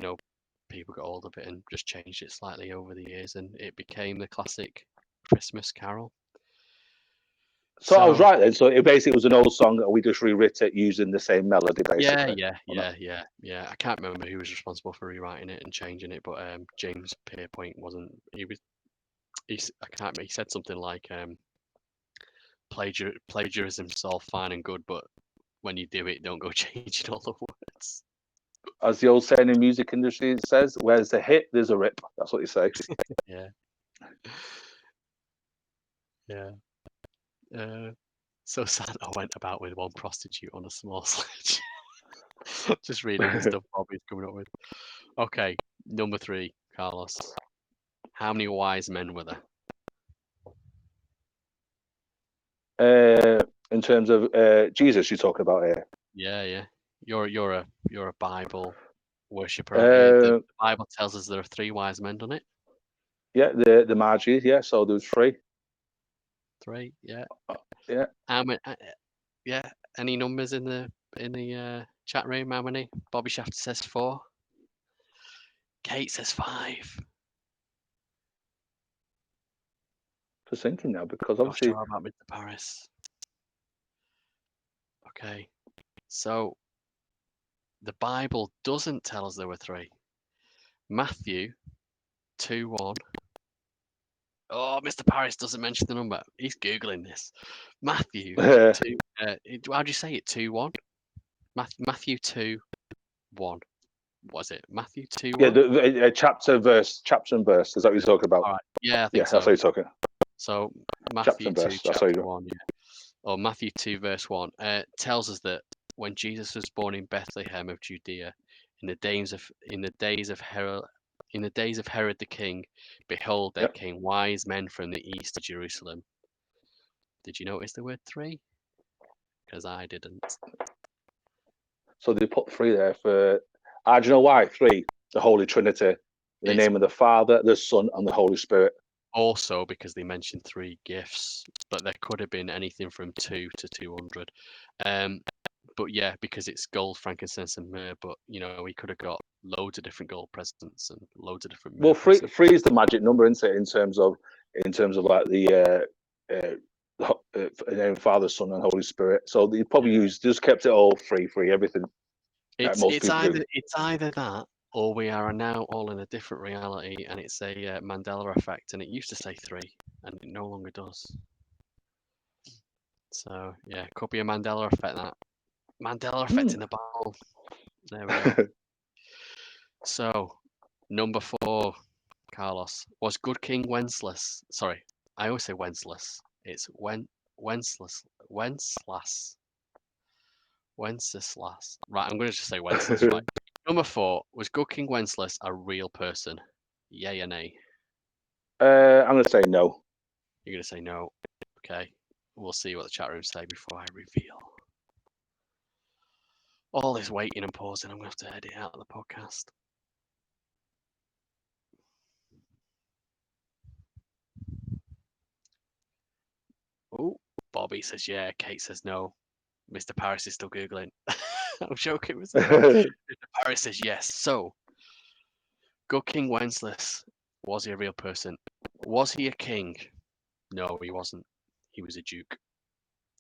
Speaker 2: people got hold of it and just changed it slightly over the years, and it became the classic Christmas carol.
Speaker 1: So I was
Speaker 2: So
Speaker 1: right then. So it basically was an old song, and we just rewrit it using the same melody,
Speaker 2: yeah,
Speaker 1: basically.
Speaker 2: yeah, yeah. I can't remember who was responsible for rewriting it and changing it, but James Pierpont wasn't. He was. I can't. He said something like plagiarism's all fine and good, but when you do it, don't go changing all the words.
Speaker 1: As the old saying in music industry says, "Where's the hit, there's a rip." That's what you say.
Speaker 2: Yeah. Yeah. So Santa went about with one prostitute on a small sledge. Just reading the stuff Bobby's coming up with. Okay, number 3, Carlos. How many wise men were
Speaker 1: there? In terms of Jesus, you're talking about here.
Speaker 2: Yeah. You're a Bible worshipper, aren't you? The Bible tells us there are 3 wise men, doesn't it?
Speaker 1: Yeah, the Magi. Yeah, so there was 3.
Speaker 2: 3, yeah.
Speaker 1: Yeah.
Speaker 2: How many? Yeah. Any numbers in the chat room? How many? Bobby Shafter says 4. Kate says 5.
Speaker 1: Just thinking now, because
Speaker 2: Not
Speaker 1: obviously,
Speaker 2: sure about Mr. Paris. Okay, so the Bible doesn't tell us there were 3. Matthew 2:1. Oh, Mr. Paris doesn't mention the number. He's googling this. Matthew 2. How do you say it? 2:1. Matthew 2:1. Was it Matthew 2:1?
Speaker 1: yeah, the chapter and verse. Is that what you're talking about?
Speaker 2: All right. Yeah, I think
Speaker 1: Yeah,
Speaker 2: so.
Speaker 1: that's what you're talking.
Speaker 2: So
Speaker 1: Chapter
Speaker 2: Matthew
Speaker 1: and
Speaker 2: 2,
Speaker 1: verse. That's how you
Speaker 2: chapter
Speaker 1: do.
Speaker 2: 1, yeah. Or Matthew 2, verse 1, tells us that when Jesus was born in Bethlehem of Judea, in the days of Herod the king, behold, there
Speaker 1: Yep.
Speaker 2: came wise men from the east to Jerusalem. Did you notice the word 3? Because I didn't.
Speaker 1: So they put 3 there for. Do you know why 3? The Holy Trinity, in the name of the Father, the Son, and the Holy Spirit.
Speaker 2: Also, because they mentioned 3 gifts, but there could have been anything from 2 to 200. But yeah, because it's gold, frankincense, and myrrh. But he could have got loads of different gold presents and loads of different myrrh
Speaker 1: Well,
Speaker 2: presents.
Speaker 1: 3 is the magic number, isn't it? In terms of like the name Father, Son, and Holy Spirit. So they probably just kept it all free, everything.
Speaker 2: It's
Speaker 1: Most people do.
Speaker 2: either that, or we are now all in a different reality, and it's a Mandela effect. And it used to say 3, and it no longer does. So yeah, could be a Mandela effect. That Mandela effect in the Bible. There we go. So, number 4, Carlos, was good King Wenceslas. Sorry, I always say Wenceslas. It's Wenceslas. Wenceslas. Right, I'm going to just say Wenceslas, right? Number 4, was good King Wenceslas a real person? Yay or nay?
Speaker 1: I'm going to say no.
Speaker 2: You're going to say no. Okay. We'll see what the chat room say before I reveal. All this waiting and pausing, I'm going to have to edit out of the podcast. Oh, Bobby says yeah. Kate says no. Mr. Paris is still Googling. I'm joking, Mr. Paris. Mr. Paris says yes. So, good King Wenceslas, was he a real person? Was he a king? No, he wasn't. He was a duke.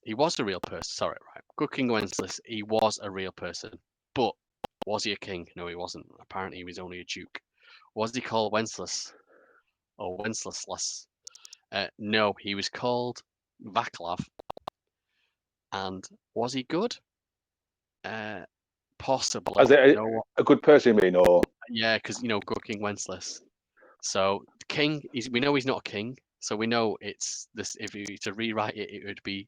Speaker 2: He was a real person. Sorry, right. Good King Wenceslas, he was a real person. But was he a king? No, he wasn't. Apparently, he was only a duke. Was he called Wenceslas or Wenceslas? No, he was called Vaclav. And was he good? Possibly.
Speaker 1: As a good person, you mean, or
Speaker 2: yeah, because good King Wenceslas. So king, we know he's not a king. So we know it's this. If you to rewrite it, it would be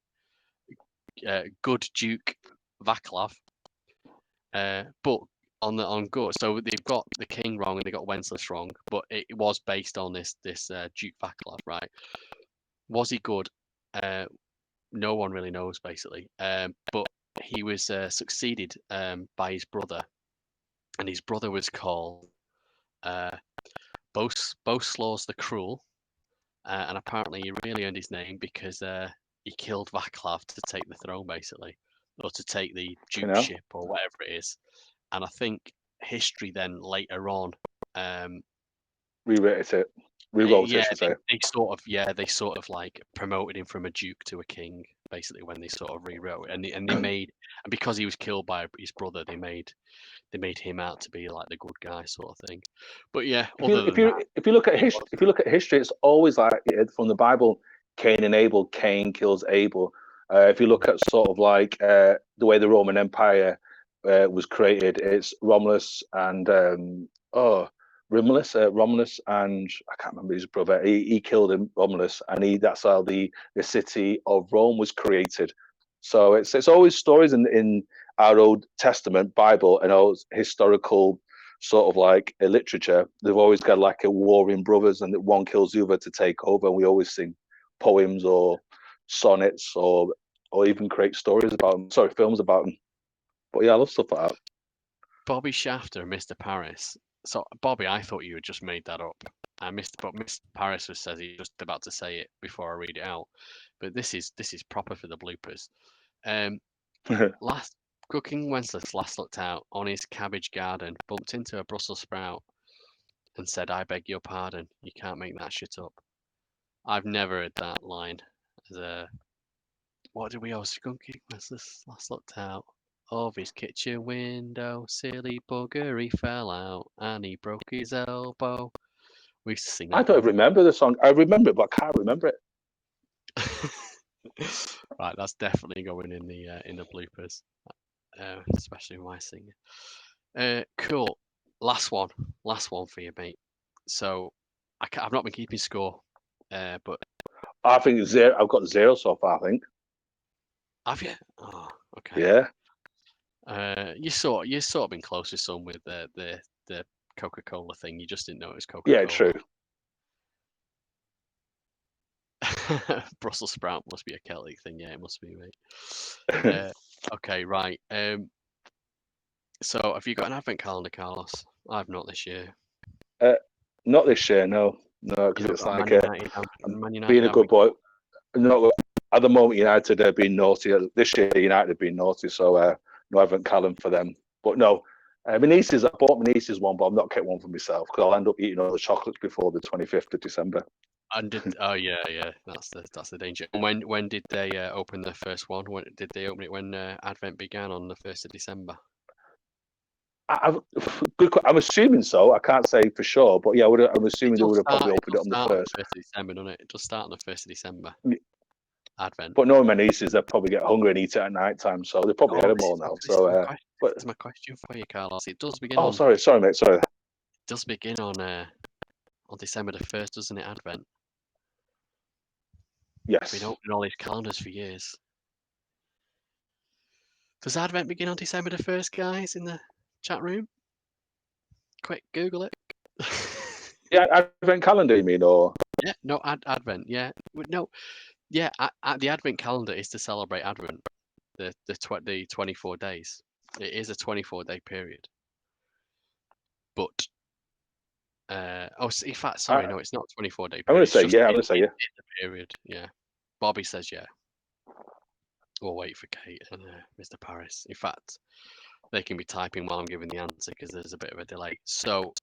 Speaker 2: good Duke Vaclav. But on good, so they've got the king wrong and they got Wenceslas wrong. But it was based on this Duke Vaclav, right? Was he good? No one really knows, basically. But he was succeeded by his brother, and his brother was called Boleslaus the Cruel, and apparently he really earned his name because he killed Vaclav to take the throne, basically, or to take the dukeship or whatever it is. And I think history then later on
Speaker 1: rewrote it. Rewrote it, I should say.
Speaker 2: They sort of like promoted him from a duke to a king, basically, when they sort of rewrote it, and they made, and because he was killed by his brother, they made him out to be like the good guy sort of thing. But yeah,
Speaker 1: If you look at history, it's always like from the Bible. Cain and Abel. Cain kills Abel. If you look at sort of like the way the Roman Empire was created, it's Romulus and Romulus and I can't remember his brother. He killed him, Romulus, and that's how the city of Rome was created. So it's always stories in our Old Testament Bible and all historical sort of like a literature. They've always got like a warring brothers, and that one kills the other to take over. And we always sing poems or sonnets or even create stories about them. Sorry, films about them. But yeah, I love stuff like that.
Speaker 2: Bobby Shafter and Mr. Paris. So Bobby, I thought you had just made that up. Mr. Paris says he's just about to say it before I read it out. But this is proper for the bloopers. Last cooking Wenceslas last looked out on his cabbage garden, bumped into a Brussels sprout, and said, "I beg your pardon. You can't make that shit up." I've never heard that line. What did we all skunky Wenceslas last looked out of his kitchen window? Silly bugger, he fell out and he broke his elbow. We used to sing that.
Speaker 1: I don't remember the song. I remember it, but I can't remember it.
Speaker 2: Right, that's definitely going in the bloopers, especially my singing. Cool. Last one for you, mate. So I've not been keeping score, but
Speaker 1: I think zero. I've got zero so far. I think.
Speaker 2: have you? Oh, okay.
Speaker 1: Yeah.
Speaker 2: You sort of been close with some with the Coca-Cola thing. You just didn't know it was Coca-Cola.
Speaker 1: Yeah. True.
Speaker 2: Brussels sprout must be a Celtic thing. Yeah, it must be, mate. Okay, right. So have you got an advent calendar, Carlos? I've not this year.
Speaker 1: Not this year. No. Because it's like
Speaker 2: Man United
Speaker 1: being a good boy. No, at the moment, United are being naughty. This year, United have been naughty, so no advent calendar for them. But no, I bought my nieces one, but I've not kept one for myself because I'll end up eating all the chocolates before the 25th of December.
Speaker 2: Oh yeah, that's the danger. And when did they open their first one? When did they open it? When Advent began on the 1st of December?
Speaker 1: I'm assuming so. I can't say for sure, but yeah, I'm assuming they would have probably opened it on the 1st.
Speaker 2: 1st of December, doesn't it? It does start on the 1st of December. Advent.
Speaker 1: But knowing my nieces, they probably get hungry and eat it at night time, so they probably had them all now. So,
Speaker 2: this is my question for you, Carlos. It does begin.
Speaker 1: Oh, sorry, mate. Sorry.
Speaker 2: It does begin on December the 1st, doesn't it? Advent.
Speaker 1: Yes.
Speaker 2: Been opening all these calendars for years. Does Advent begin on December the 1st, guys, in the chat room? Quick, Google it.
Speaker 1: Yeah, Advent calendar, you mean, or?
Speaker 2: Yeah, no, Advent. Yeah, no, yeah. The Advent calendar is to celebrate Advent, the 24 days. It is a 24-day period. But in fact, sorry, no, it's not a 24-day period.
Speaker 1: I'm going to say yeah. I'm going to say yeah.
Speaker 2: It's a period, yeah. Bobby says yeah. We'll wait for Kate and Mr. Paris. In fact, they can be typing while I'm giving the answer because there's a bit of a delay. So,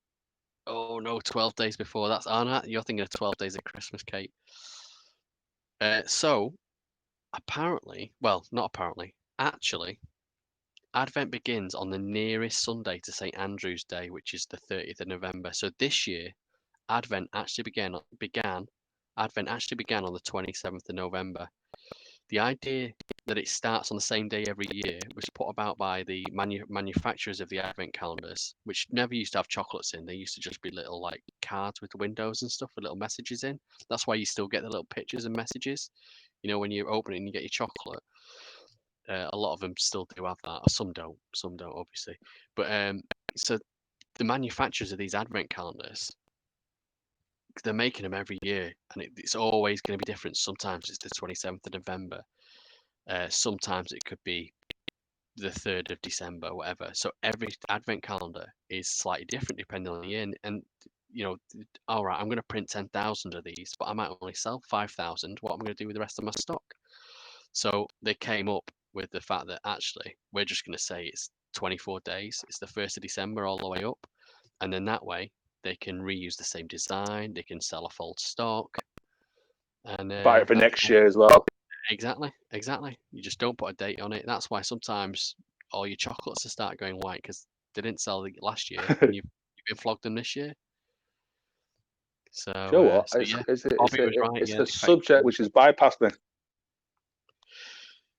Speaker 2: oh no, 12 days before. That's Anna. You're thinking of 12 days of Christmas, Kate. So, apparently, well, not apparently, actually, Advent begins on the nearest Sunday to St. Andrew's Day, which is the 30th of November. So this year, Advent actually began on the 27th of November. The idea that it starts on the same day every year was put about by the manufacturers of the Advent calendars, which never used to have chocolates in. They used to just be little like cards with the windows and stuff with little messages in. That's why you still get the little pictures and messages. You know, when you open it and you get your chocolate. A lot of them still do have that. Some don't, obviously. But so the manufacturers of these Advent calendars, they're making them every year, and it's always going to be different. Sometimes it's the 27th of November. Sometimes it could be the 3rd of December, whatever. So every Advent calendar is slightly different depending on the year. And you know, all right, I'm going to print 10,000 of these, but I might only sell 5,000. What am I going to do with the rest of my stock? So they came up with the fact that actually we're just going to say it's 24 days. It's the 1st of December all the way up. And then that way they can reuse the same design. They can sell off old stock. And
Speaker 1: buy it for next year as well.
Speaker 2: Exactly. You just don't put a date on it. That's why sometimes all your chocolates will start going white because they didn't sell last year and you've been flogged them this year. So,
Speaker 1: Do you know what?
Speaker 2: so
Speaker 1: It's
Speaker 2: yeah,
Speaker 1: it's it's
Speaker 2: Bobby
Speaker 1: a,
Speaker 2: was right.
Speaker 1: it's
Speaker 2: Yeah,
Speaker 1: a
Speaker 2: the effect.
Speaker 1: subject which has bypassed me.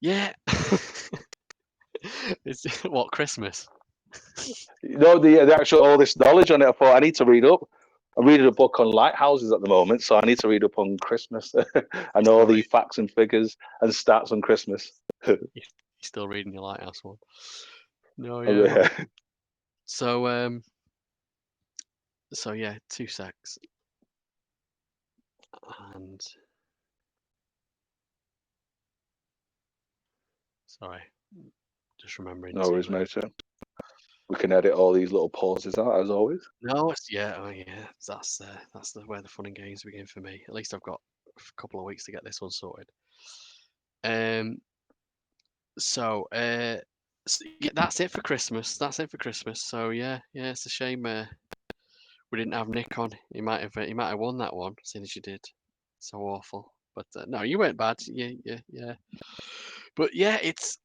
Speaker 2: Yeah. It's what Christmas.
Speaker 1: You know, the actual all this knowledge on it. I thought I need to read up. I'm reading a book on lighthouses at the moment, so I need to read up on Christmas. I know all
Speaker 2: Still
Speaker 1: the
Speaker 2: read.
Speaker 1: facts and figures and stats on Christmas.
Speaker 2: You still reading your Lighthouse one? No,
Speaker 1: Oh,
Speaker 2: yeah.
Speaker 1: yeah.
Speaker 2: So, so yeah, 2 secs, and sorry, just remembering
Speaker 1: No worries,
Speaker 2: to.
Speaker 1: mate. We can edit all these little pauses out as always.
Speaker 2: No, it's yeah, oh yeah, that's where the fun and games begin for me. At least I've got a couple of weeks to get this one sorted. Um, so yeah, that's it for Christmas. That's it for Christmas. So yeah, yeah, it's a shame we didn't have Nick on. He might have won that one, seeing as you did. So awful. But no, you weren't bad. Yeah, yeah, yeah. But yeah, it's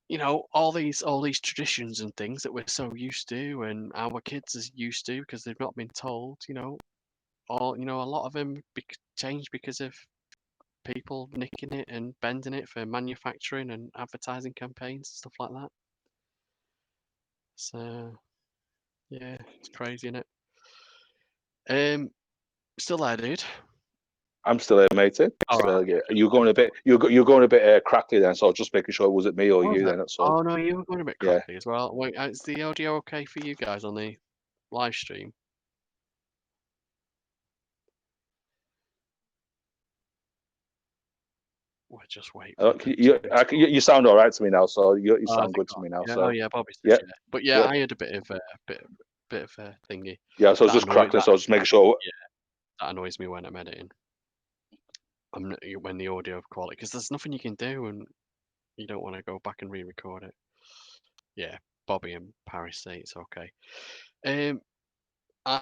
Speaker 2: all these traditions and things that we're so used to, and our kids is used to because they've not been told. A lot of them changed because of people nicking it and bending it for manufacturing and advertising campaigns and stuff like that. So yeah, it's crazy, isn't it? Still there, dude.
Speaker 1: I'm still here, matey.
Speaker 2: All right.
Speaker 1: Still,
Speaker 2: Okay,
Speaker 1: yeah.
Speaker 2: good.
Speaker 1: You're going a bit crackly then, so I was just making sure it was it me or
Speaker 2: What was
Speaker 1: you
Speaker 2: that?
Speaker 1: then. That's all.
Speaker 2: Oh no, you were going a bit
Speaker 1: Yeah.
Speaker 2: crackly as well. Wait, is the audio okay for you guys on the live stream? We're just waiting for the
Speaker 1: You sound all right to me now, so you
Speaker 2: Oh, I
Speaker 1: sound
Speaker 2: think
Speaker 1: good to me now.
Speaker 2: oh
Speaker 1: So
Speaker 2: yeah, Bobby says
Speaker 1: yeah,
Speaker 2: yeah. But yeah,
Speaker 1: yeah,
Speaker 2: I had a bit of a thingy.
Speaker 1: yeah. So I was
Speaker 2: That
Speaker 1: just
Speaker 2: annoys
Speaker 1: cracking. So I was just making sure.
Speaker 2: yeah, that annoys me when I'm editing. When the audio quality, because there's nothing you can do, and you don't want to go back and re-record it. Yeah, Bobby and Paris say it's okay. Um,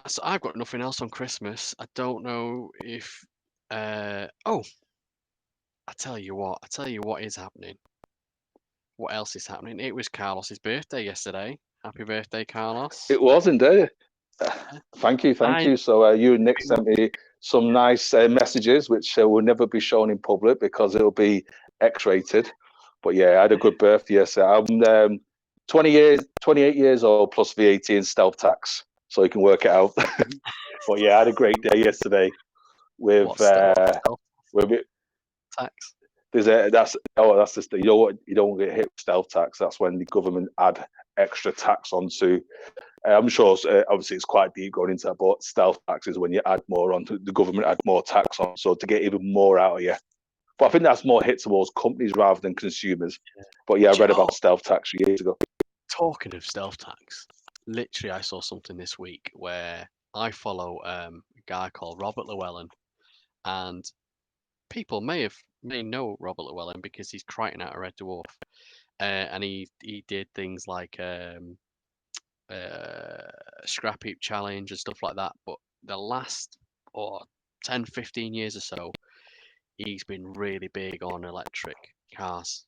Speaker 2: so I've got nothing else on Christmas. I don't know if. Oh, I tell you what is happening. What else is happening? It was Carlos's birthday yesterday. Happy birthday, Carlos.
Speaker 1: It was indeed.
Speaker 2: Yeah.
Speaker 1: Thank
Speaker 2: I
Speaker 1: you. So you and Nick sent me some nice messages, which will never be shown in public because it'll be X-rated. But yeah, I had a good birthday yesterday. I'm 28 years old plus VAT and stealth tax, so you can work it out. But yeah, I had a great day yesterday with
Speaker 2: what's stealth
Speaker 1: with it.
Speaker 2: tax?
Speaker 1: That's just you don't get hit with stealth tax. That's when the government add extra tax onto. I'm sure obviously it's quite deep going into that, but stealth tax is when you add more on. The government add more tax on, so to get even more out of you. But I think that's more hit towards companies rather than consumers. But yeah, I read about stealth tax years ago.
Speaker 2: Talking of stealth tax, literally, I saw something this week where I follow a guy called Robert Llewellyn, and people may know Robert Llewellyn because he's Crichton out of Red Dwarf, and he did things like uh, scrap heap challenge and stuff like that. But the last 10, 15 years or so, he's been really big on electric cars.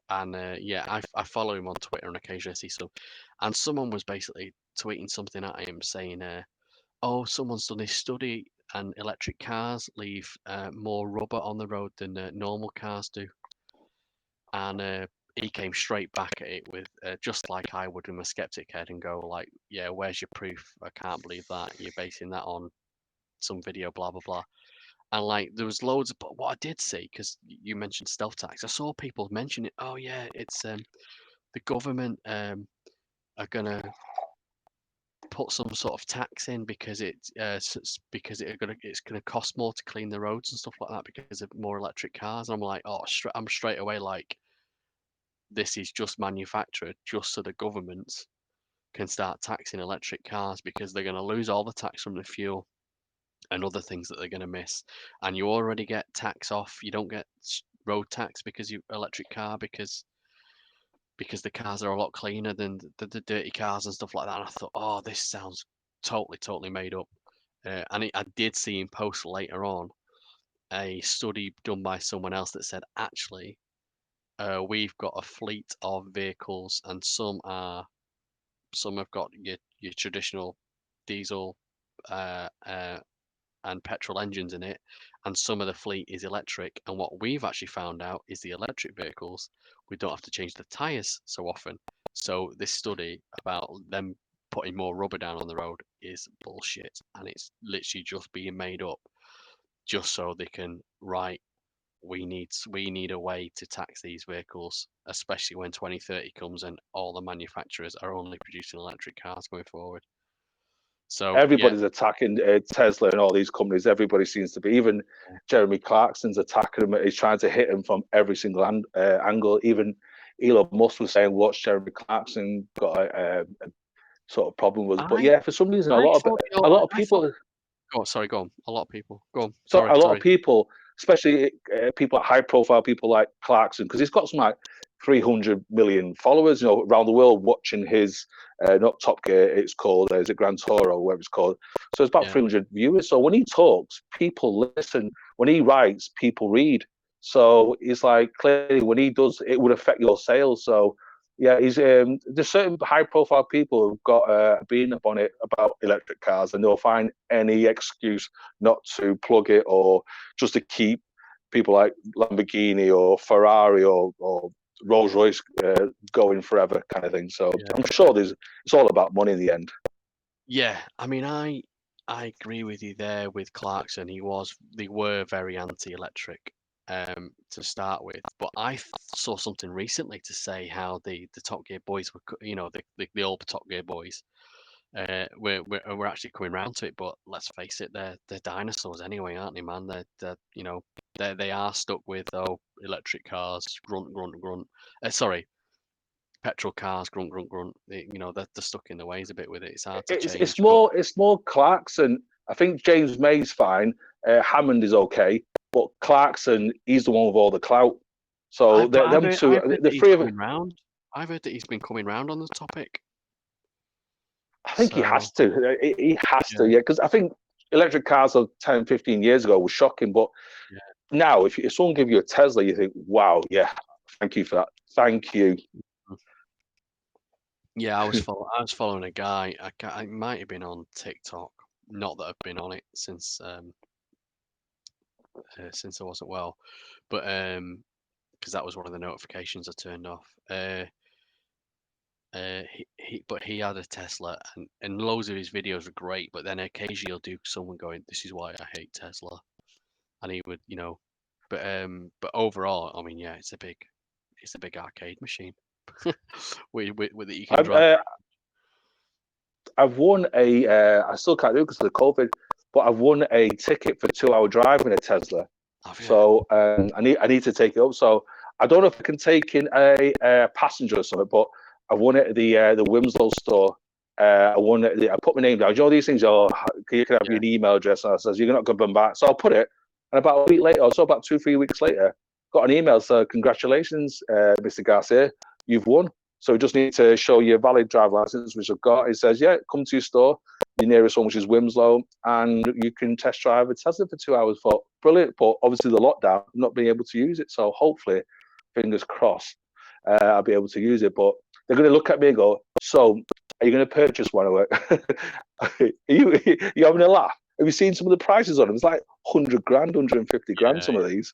Speaker 2: And yeah, I follow him on Twitter and occasionally I see some. And someone was basically tweeting something at him saying, "Oh, someone's done this study, and electric cars leave more rubber on the road than normal cars do." And he came straight back at it with just like I would with my skeptic head and go like, "Yeah, where's your proof? I can't believe that you're basing that on some video, blah blah blah." And like there was loads of, but what I did see, because you mentioned stealth tax, I saw people mention it. Oh yeah, it's the government are gonna put some sort of tax in because it's gonna cost more to clean the roads and stuff like that because of more electric cars. And I'm like, oh, I'm straight away like, this is just manufactured just so the governments can start taxing electric cars because they're gonna lose all the tax from the fuel and other things that they're gonna miss. And you already get tax off. You don't get road tax because you electric car because the cars are a lot cleaner than the dirty cars and stuff like that. And I thought, oh, this sounds totally made up. And I did see in post later on a study done by someone else that said actually we've got a fleet of vehicles and some have got your traditional diesel and petrol engines in it, and some of the fleet is electric. And what we've actually found out is the electric vehicles, we don't have to change the tyres so often. So this study about them putting more rubber down on the road is bullshit, and it's literally just being made up just so they can write we need a way to tax these vehicles, especially when 2030 comes and all the manufacturers are only producing electric cars going forward. So yeah,
Speaker 1: Everybody's attacking Tesla and all these companies. Everybody seems to be. Even Jeremy Clarkson's attacking him. He's trying to hit him from every single angle. Even Elon Musk was saying, "Watch Jeremy Clarkson got a sort of problem with." But
Speaker 2: I
Speaker 1: yeah, for some reason,
Speaker 2: I thought
Speaker 1: a lot of
Speaker 2: I thought.
Speaker 1: people.
Speaker 2: Go on, sorry, go on. A lot of people. Go on.
Speaker 1: So
Speaker 2: Sorry,
Speaker 1: a lot of
Speaker 2: sorry.
Speaker 1: people, especially people high profile people like Clarkson, because he's got some like 300 million followers, around the world watching his not Top Gear, it's called is it Gran Toro, whatever it's called. So it's about
Speaker 2: Yeah.
Speaker 1: 300 viewers. So when he talks, people listen. When he writes, people read. So it's like clearly when he does, it would affect your sales. So yeah, he's there's certain high profile people who've got been up on it about electric cars, and they'll find any excuse not to plug it or just to keep people like Lamborghini or Ferrari or Rolls Royce going forever, kind of thing. So
Speaker 2: Yeah.
Speaker 1: I'm sure it's all about money in the end.
Speaker 2: Yeah. I mean, I agree with you there with Clarkson. They were very anti-electric to start with, but saw something recently to say how the Top Gear boys were, the old Top Gear boys, we're actually coming round to it. But let's face it, they're dinosaurs anyway, aren't they, man? They are stuck with electric cars, grunt grunt grunt. Sorry, petrol cars, grunt grunt grunt. They're stuck in the ways a bit with it. It's hard to
Speaker 1: It's
Speaker 2: change.
Speaker 1: it's more it's more Clarkson. I think James May's fine. Hammond is okay, but Clarkson, he's the one with all the clout. So them two,
Speaker 2: I've heard
Speaker 1: the
Speaker 2: that he's
Speaker 1: three of
Speaker 2: coming round. I've heard that he's been coming round on the topic.
Speaker 1: I think he
Speaker 2: So
Speaker 1: has to. He has
Speaker 2: yeah,
Speaker 1: to, yeah, because I think electric cars of 10, 15 years ago were shocking, but
Speaker 2: yeah.
Speaker 1: now if someone give you a Tesla, you think, wow, yeah, thank you for that. Thank you.
Speaker 2: Yeah, I was following a guy. I might have been on TikTok. Not that I've been on it since I wasn't well, but because that was one of the notifications I turned off. But he had a Tesla, and loads of his videos are great. But then occasionally he'll do someone going, "This is why I hate Tesla," and he would, but overall, I mean, yeah, it's a big arcade machine, with that you can
Speaker 1: I've
Speaker 2: drive.
Speaker 1: I've won I still can't do it because of the COVID, but I've won a ticket for 2 hour drive in a Tesla.
Speaker 2: Have you?
Speaker 1: So I need to take it up. So I don't know if I can take in a passenger or something, but I won it at the Winslow store. I won it. I put my name down. You know these things. Oh, you can have
Speaker 2: Yeah.
Speaker 1: your email address. And I says you're not going to come back. So I'll put it. And about a week later, or so about 2, 3 weeks later, got an email. So congratulations, Mr. Garcia, you've won. So you just need to show your valid driver license, which I've got. It says, yeah, come to your store, the nearest one, which is Winslow, and you can test drive a Tesla for 2 hours. For brilliant, but obviously the lockdown, not being able to use it. So hopefully, fingers crossed, I'll be able to use it. But they're going to look at me and go, so are you going to purchase one of it? you having a laugh? Have you seen some of the prices on them? It's like 100 grand, 150 grand,
Speaker 2: Yeah,
Speaker 1: some of these.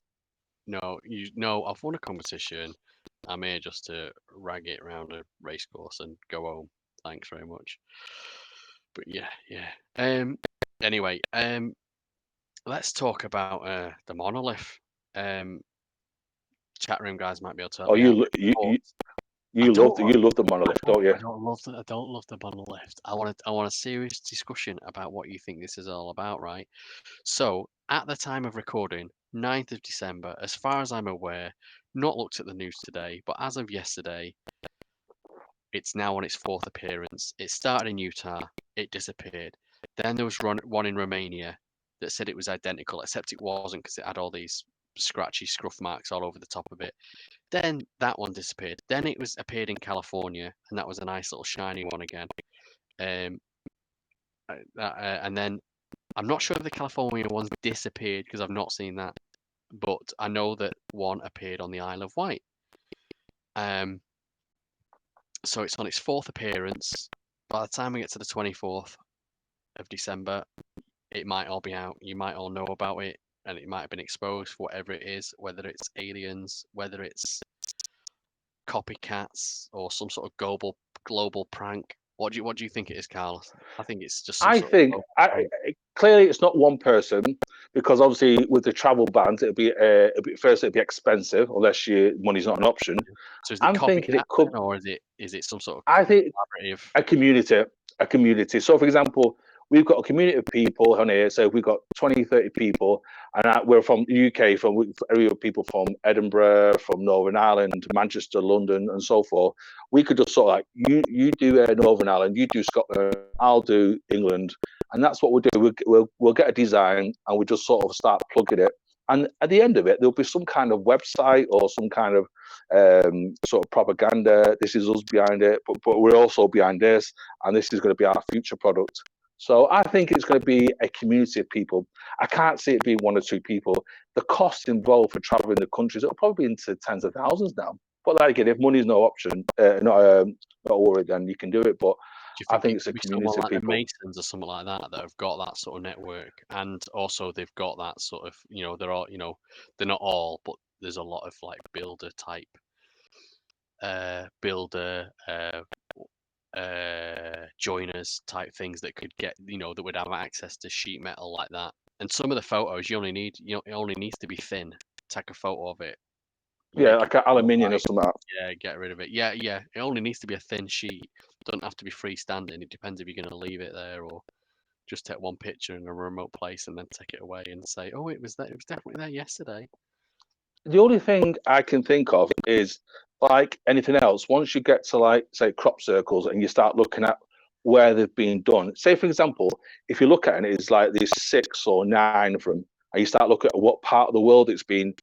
Speaker 2: no, I've won a competition. I'm here just to rag it around a race course and go home. Thanks very much. But yeah, yeah. Anyway, let's talk about the monolith. Um, Chat room guys might be able to help
Speaker 1: Oh,
Speaker 2: me out.
Speaker 1: you you
Speaker 2: But
Speaker 1: you,
Speaker 2: I
Speaker 1: you
Speaker 2: don't,
Speaker 1: love the monolith, don't you?
Speaker 2: I don't love the monolith. I want a serious discussion about what you think this is all about, right? So, at the time of recording, 9th of December, as far as I'm aware, not looked at the news today, but as of yesterday, it's now on its fourth appearance. It started in Utah, it disappeared. Then there was one in Romania that said it was identical, except it wasn't because it had all these scratchy scruff marks all over the top of it. Then that one disappeared. Then it was appeared in California, and that was a nice little shiny one again. Um, and then I'm not sure if the California one's disappeared because I've not seen that, but I know that one appeared on the Isle of Wight. Um, so it's on its fourth appearance. By the time we get to the 24th, of December, it might all be out. You might all know about it, and it might have been exposed for whatever it is, whether it's aliens, whether it's copycats, or some sort of global prank. What do you think it is, Carlos? I think it's just some
Speaker 1: I
Speaker 2: sort of
Speaker 1: think
Speaker 2: global prank.
Speaker 1: clearly it's not one person because obviously with the travel bans it'll be expensive unless your money's not an option.
Speaker 2: So is it
Speaker 1: I'm thinking
Speaker 2: copycat
Speaker 1: it could.
Speaker 2: then, or is it some sort of
Speaker 1: I think
Speaker 2: collaborative?
Speaker 1: a community, a community. So, for example, we've got a community of people on here. So we've got 20, 30 people, and we're from the UK, people from Edinburgh, from Northern Ireland, Manchester, London, and so forth. We could just sort of like you do Northern Ireland, you do Scotland, I'll do England, and that's what we'll do. We'll get a design, and we just sort of start plugging it. And at the end of it, there'll be some kind of website or some kind of sort of propaganda. This is us behind it, but we're also behind this, and this is going to be our future product. So I think it's going to be a community of people. I can't see it being one or two people. The cost involved for traveling the countries, it'll probably be into tens of thousands now. But like again, if money's no option, not a worry, then you can do it. But
Speaker 2: Do you
Speaker 1: I
Speaker 2: think
Speaker 1: think
Speaker 2: it
Speaker 1: it's
Speaker 2: could
Speaker 1: a
Speaker 2: be someone
Speaker 1: community of
Speaker 2: like the
Speaker 1: people.
Speaker 2: Masons or something like that have got that sort of network, and also they've got that sort of, they're all, they're not all, but there's a lot of like builder joiners type things that could get, that would have access to sheet metal like that. And some of the photos it only needs to be thin. Take a photo of it,
Speaker 1: Yeah,
Speaker 2: make it
Speaker 1: like
Speaker 2: look
Speaker 1: aluminium or
Speaker 2: like,
Speaker 1: something.
Speaker 2: yeah, get rid of it. Yeah, yeah. It only needs to be a thin sheet. Doesn't have to be freestanding. It depends if you're going to leave it there or just take one picture in a remote place and then take it away and say, "Oh, it was there. It was definitely there yesterday."
Speaker 1: The only thing I can think of is like anything else, once you get to like say crop circles and you start looking at where they've been done. Say for example, if you look at it, it's like there's 6 or 9 of them, and you start looking at what part of the world it's been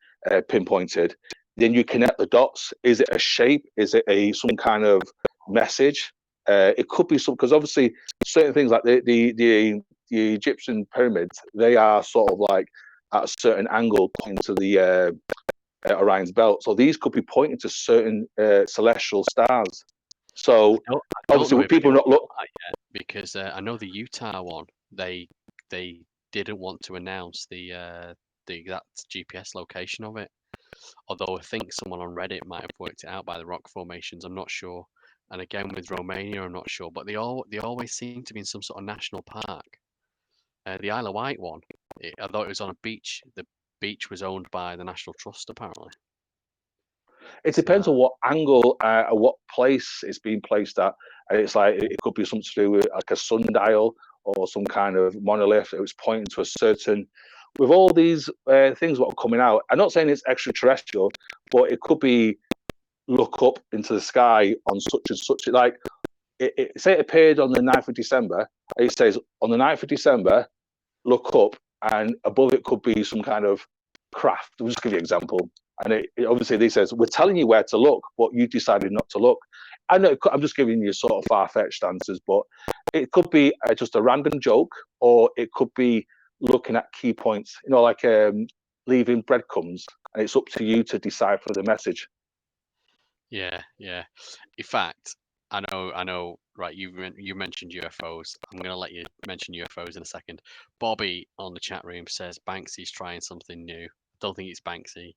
Speaker 1: pinpointed. Then you connect the dots. Is it a shape? Is it a some kind of message? It could be some because obviously certain things like the Egyptian pyramids, they are sort of like at a certain angle pointing to the Orion's belt. So these could be pointing to certain celestial stars. So
Speaker 2: I don't
Speaker 1: obviously,
Speaker 2: know
Speaker 1: with
Speaker 2: if they've
Speaker 1: people not look,
Speaker 2: got that yet because I know the Utah one. They didn't want to announce the exact GPS location of it. Although I think someone on Reddit might have worked it out by the rock formations. I'm not sure. And again with Romania, I'm not sure. But they always seem to be in some sort of national park. The Isle of Wight one, although it was on a beach, the beach was owned by the National Trust apparently.
Speaker 1: it
Speaker 2: So
Speaker 1: depends on what angle or what place it's being placed at. And it's like it could be something to do with like a sundial or some kind of monolith. It was pointing to a certain. With all these things what are coming out, I'm not saying it's extraterrestrial, but it could be look up into the sky on such and such. Like say it appeared on the 9th of December. It says on the 9th of December, look up, and above it could be some kind of craft. I'll just give you an example. And it obviously they says we're telling you where to look, but you decided not to look. I know I'm just giving you sort of far-fetched answers, but it could be just a random joke, or it could be looking at key points. Like leaving breadcrumbs, and it's up to you to decipher the message.
Speaker 2: yeah, yeah. In fact, I know. Right, you mentioned UFOs. I'm gonna let you mention UFOs in a second. Bobby on the chat room says Banksy's trying something new. Don't think it's Banksy.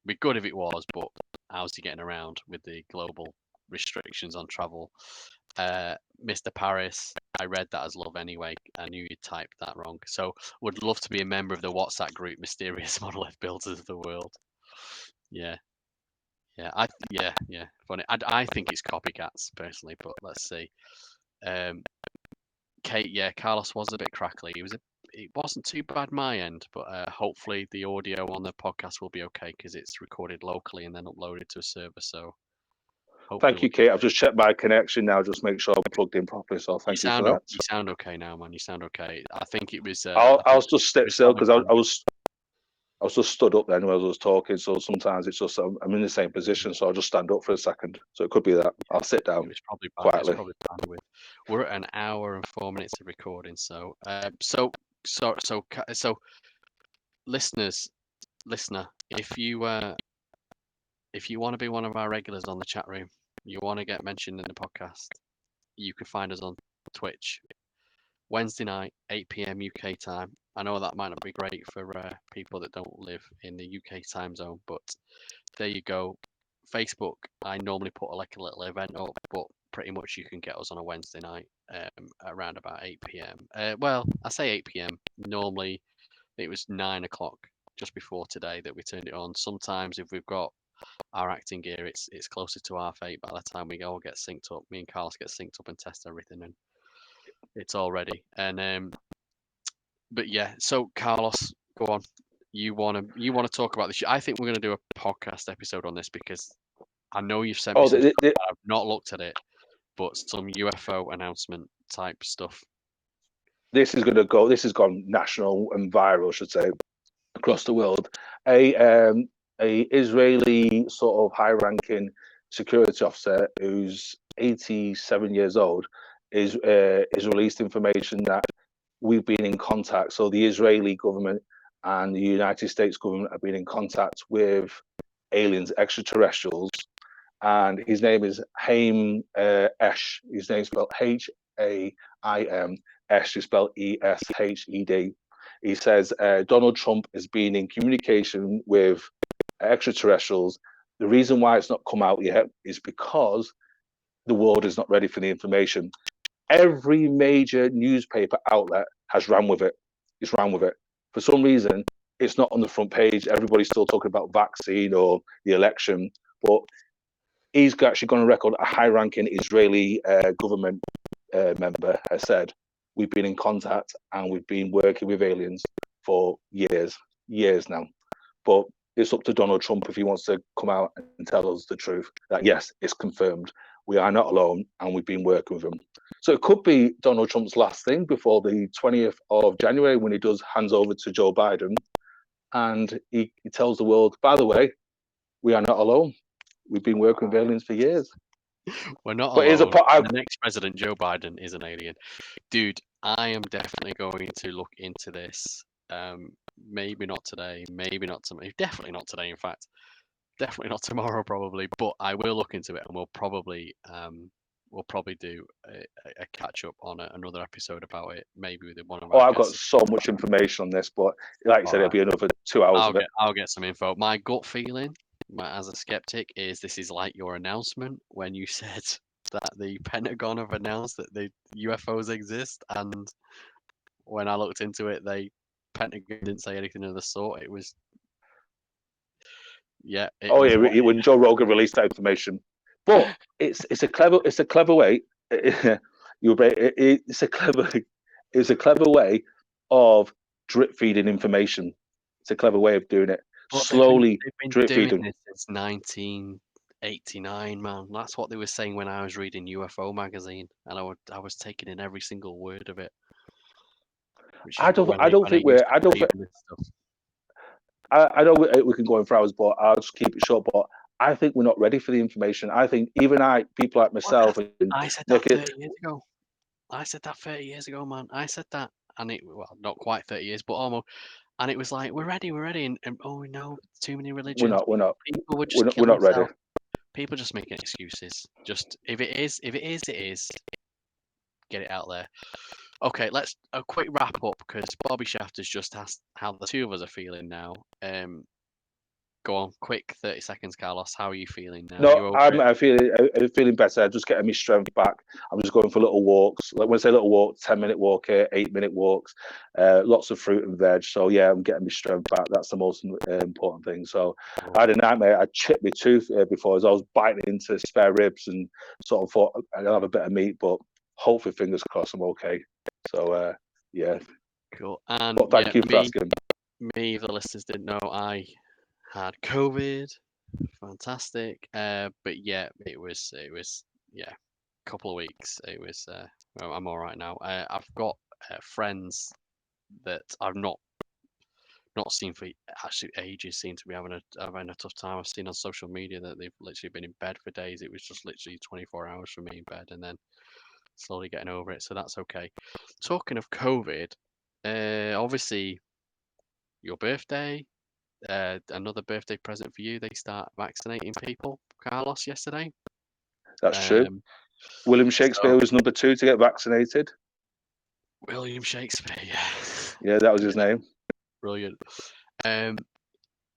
Speaker 2: Be good if it was, but how's he getting around with the global restrictions on travel? Mr. Paris, I read that as love anyway. I knew you typed that wrong. So would love to be a member of the WhatsApp group Mysterious Monolith Builders of the World. Yeah, yeah. Funny. I think it's copycats personally, but let's see. Um, Kate, yeah, Carlos was a bit crackly. It wasn't too bad my end, but hopefully the audio on the podcast will be okay because it's recorded locally and then uploaded to a server. So hopefully
Speaker 1: Thank
Speaker 2: we'll
Speaker 1: you,
Speaker 2: get
Speaker 1: Kate. I've just checked my connection now, just make sure I'm plugged in properly. So
Speaker 2: You
Speaker 1: thank you for
Speaker 2: sound
Speaker 1: that.
Speaker 2: you sound okay now, man. You sound okay. I think it was. I
Speaker 1: I'll
Speaker 2: think
Speaker 1: just
Speaker 2: it
Speaker 1: step
Speaker 2: was
Speaker 1: still
Speaker 2: probably
Speaker 1: because I was just stood up then while I was talking. So sometimes it's just I'm in the same position, so I'll just stand up for a second. So it could be that I'll sit
Speaker 2: it
Speaker 1: down
Speaker 2: was probably bad. It's
Speaker 1: quietly.
Speaker 2: probably bandwidth. We're at an hour and 4 minutes of recording. So listener, if you want to be one of our regulars on the chat room, you want to get mentioned in the podcast, you can find us on Twitch. Wednesday night, 8 p.m. UK time. I know that might not be great for people that don't live in the UK time zone, but there you go. Facebook, I normally put like a little event up, but pretty much you can get us on a Wednesday night around about 8 p.m. Well, I say 8 p.m. Normally it was 9 o'clock just before today that we turned it on. Sometimes if we've got our acting gear, it's closer to half 8 by the time we all get synced up. Me and Carlos get synced up and test everything, and it's all ready. And but yeah, so Carlos, go on. You wanna talk about this? I think we're gonna do a podcast episode on this because I know you've sent me
Speaker 1: Oh,
Speaker 2: some stuff. I've not looked at it, but some UFO announcement type stuff.
Speaker 1: this is going to go. This has gone national and viral, I should say, across the world. A Israeli sort of high-ranking security officer who's 87 years old is released information that we've been in contact. So the Israeli government and the United States government have been in contact with aliens, extraterrestrials, and his name is Haim Esh. His name's spelled Haim. Esh is spelled Eshed. He says Donald Trump has been in communication with extraterrestrials. The reason why it's not come out yet is because the world is not ready for the information. Every major newspaper outlet has ran with it. It's ran with it. For some reason, it's not on the front page. Everybody's still talking about vaccine or the election, but he's actually gone on record. A high-ranking Israeli government member has said, "We've been in contact and we've been working with aliens for years now." But it's up to Donald Trump if he wants to come out and tell us the truth. That yes, it's confirmed. We are not alone, and we've been working with them. So it could be Donald Trump's last thing before the 20th of January when he does hands over to Joe Biden, and he tells the world, by the way, we are not alone. We've been working with aliens for years.
Speaker 2: We're not
Speaker 1: But
Speaker 2: alone. The next president, Joe Biden, is an alien. Dude, I am definitely going to look into this. Maybe not today, maybe not tomorrow. Definitely not today, in fact. Definitely not tomorrow, probably. But I will look into it, and we'll probably do a catch up on another episode about it, maybe with one of our
Speaker 1: I've got
Speaker 2: guests.
Speaker 1: so much information on this, but like you said, it'll be another 2 hours of it.
Speaker 2: I'll get some info. My gut feeling, as a skeptic, is this is like your announcement when you said that the Pentagon have announced that the UFOs exist, and when I looked into it, Pentagon didn't say anything of the sort. It was
Speaker 1: When Joe Rogan released that information, but it's a clever way. It's a clever way of drip feeding information. It's a clever way of doing it.
Speaker 2: But
Speaker 1: Slowly
Speaker 2: they've been
Speaker 1: drip
Speaker 2: doing
Speaker 1: feeding.
Speaker 2: this since 1989, man. That's what they were saying when I was reading UFO magazine, and I was taking in every single word of it.
Speaker 1: I don't think I know we can go in for hours, but I'll just keep it short. But I think we're not ready for the information. I think even people like myself.
Speaker 2: I said that 30 years ago. I said that 30 years ago, man. I said that, and not quite 30 years, but almost. And it was like, we're ready, and oh no, too many religions.
Speaker 1: We're not.
Speaker 2: People were just
Speaker 1: we're not ready.
Speaker 2: People just making excuses. Just if it is, it is. Get it out there. Okay, let's a quick wrap up because Bobby Shafter's just asked how the two of us are feeling now. Go on, quick 30 seconds, Carlos. How are you feeling now?
Speaker 1: No, I'm feeling better. I'm just getting my strength back. I'm just going for little walks. Like when I say little walk, 10-minute walk here, 8-minute walks, lots of fruit and veg. So yeah, I'm getting my strength back. That's the most important thing. So I had a nightmare. I chipped my tooth before as I was biting into spare ribs and sort of thought I'll have a bit of meat, but hopefully, fingers crossed, I'm okay. So yeah.
Speaker 2: Cool. And
Speaker 1: but thank you for asking.
Speaker 2: Me, the listeners didn't know, I had COVID. Fantastic. But yeah, it was a couple of weeks. It was I'm all right now. I've got friends that I've not seen for actually ages seem to be having a tough time. I've seen on social media that they've literally been in bed for days. It was just literally 24 hours for me in bed and then slowly getting over it. So that's okay. Talking of COVID, obviously your birthday, another birthday present for you. They start vaccinating people, Carlos, yesterday.
Speaker 1: That's true. William Shakespeare was number 2 to get vaccinated.
Speaker 2: William Shakespeare.
Speaker 1: Yeah, that was his name.
Speaker 2: Brilliant.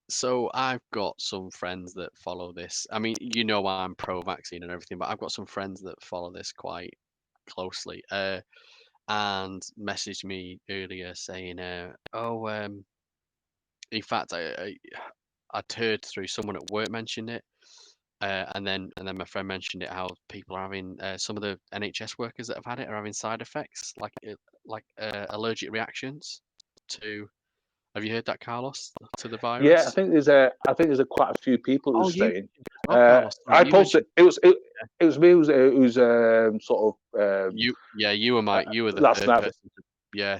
Speaker 2: So I've got some friends that follow this. I mean, you know, I'm pro-vaccine and everything, but I've got some friends that follow this quite closely. And messaged me earlier saying, in fact, I'd heard through someone at work mentioned it, and then my friend mentioned it how people are having some of the NHS workers that have had it are having side effects like allergic reactions to. Have you heard that, Carlos, to the
Speaker 1: Yeah,
Speaker 2: virus?
Speaker 1: I think there's quite a few people who's
Speaker 2: Oh, you
Speaker 1: saying.
Speaker 2: as well, Carlos. Sorry,
Speaker 1: I
Speaker 2: you
Speaker 1: posted
Speaker 2: mentioned
Speaker 1: it was me who's sort of
Speaker 2: you were the
Speaker 1: last
Speaker 2: third
Speaker 1: night.
Speaker 2: person.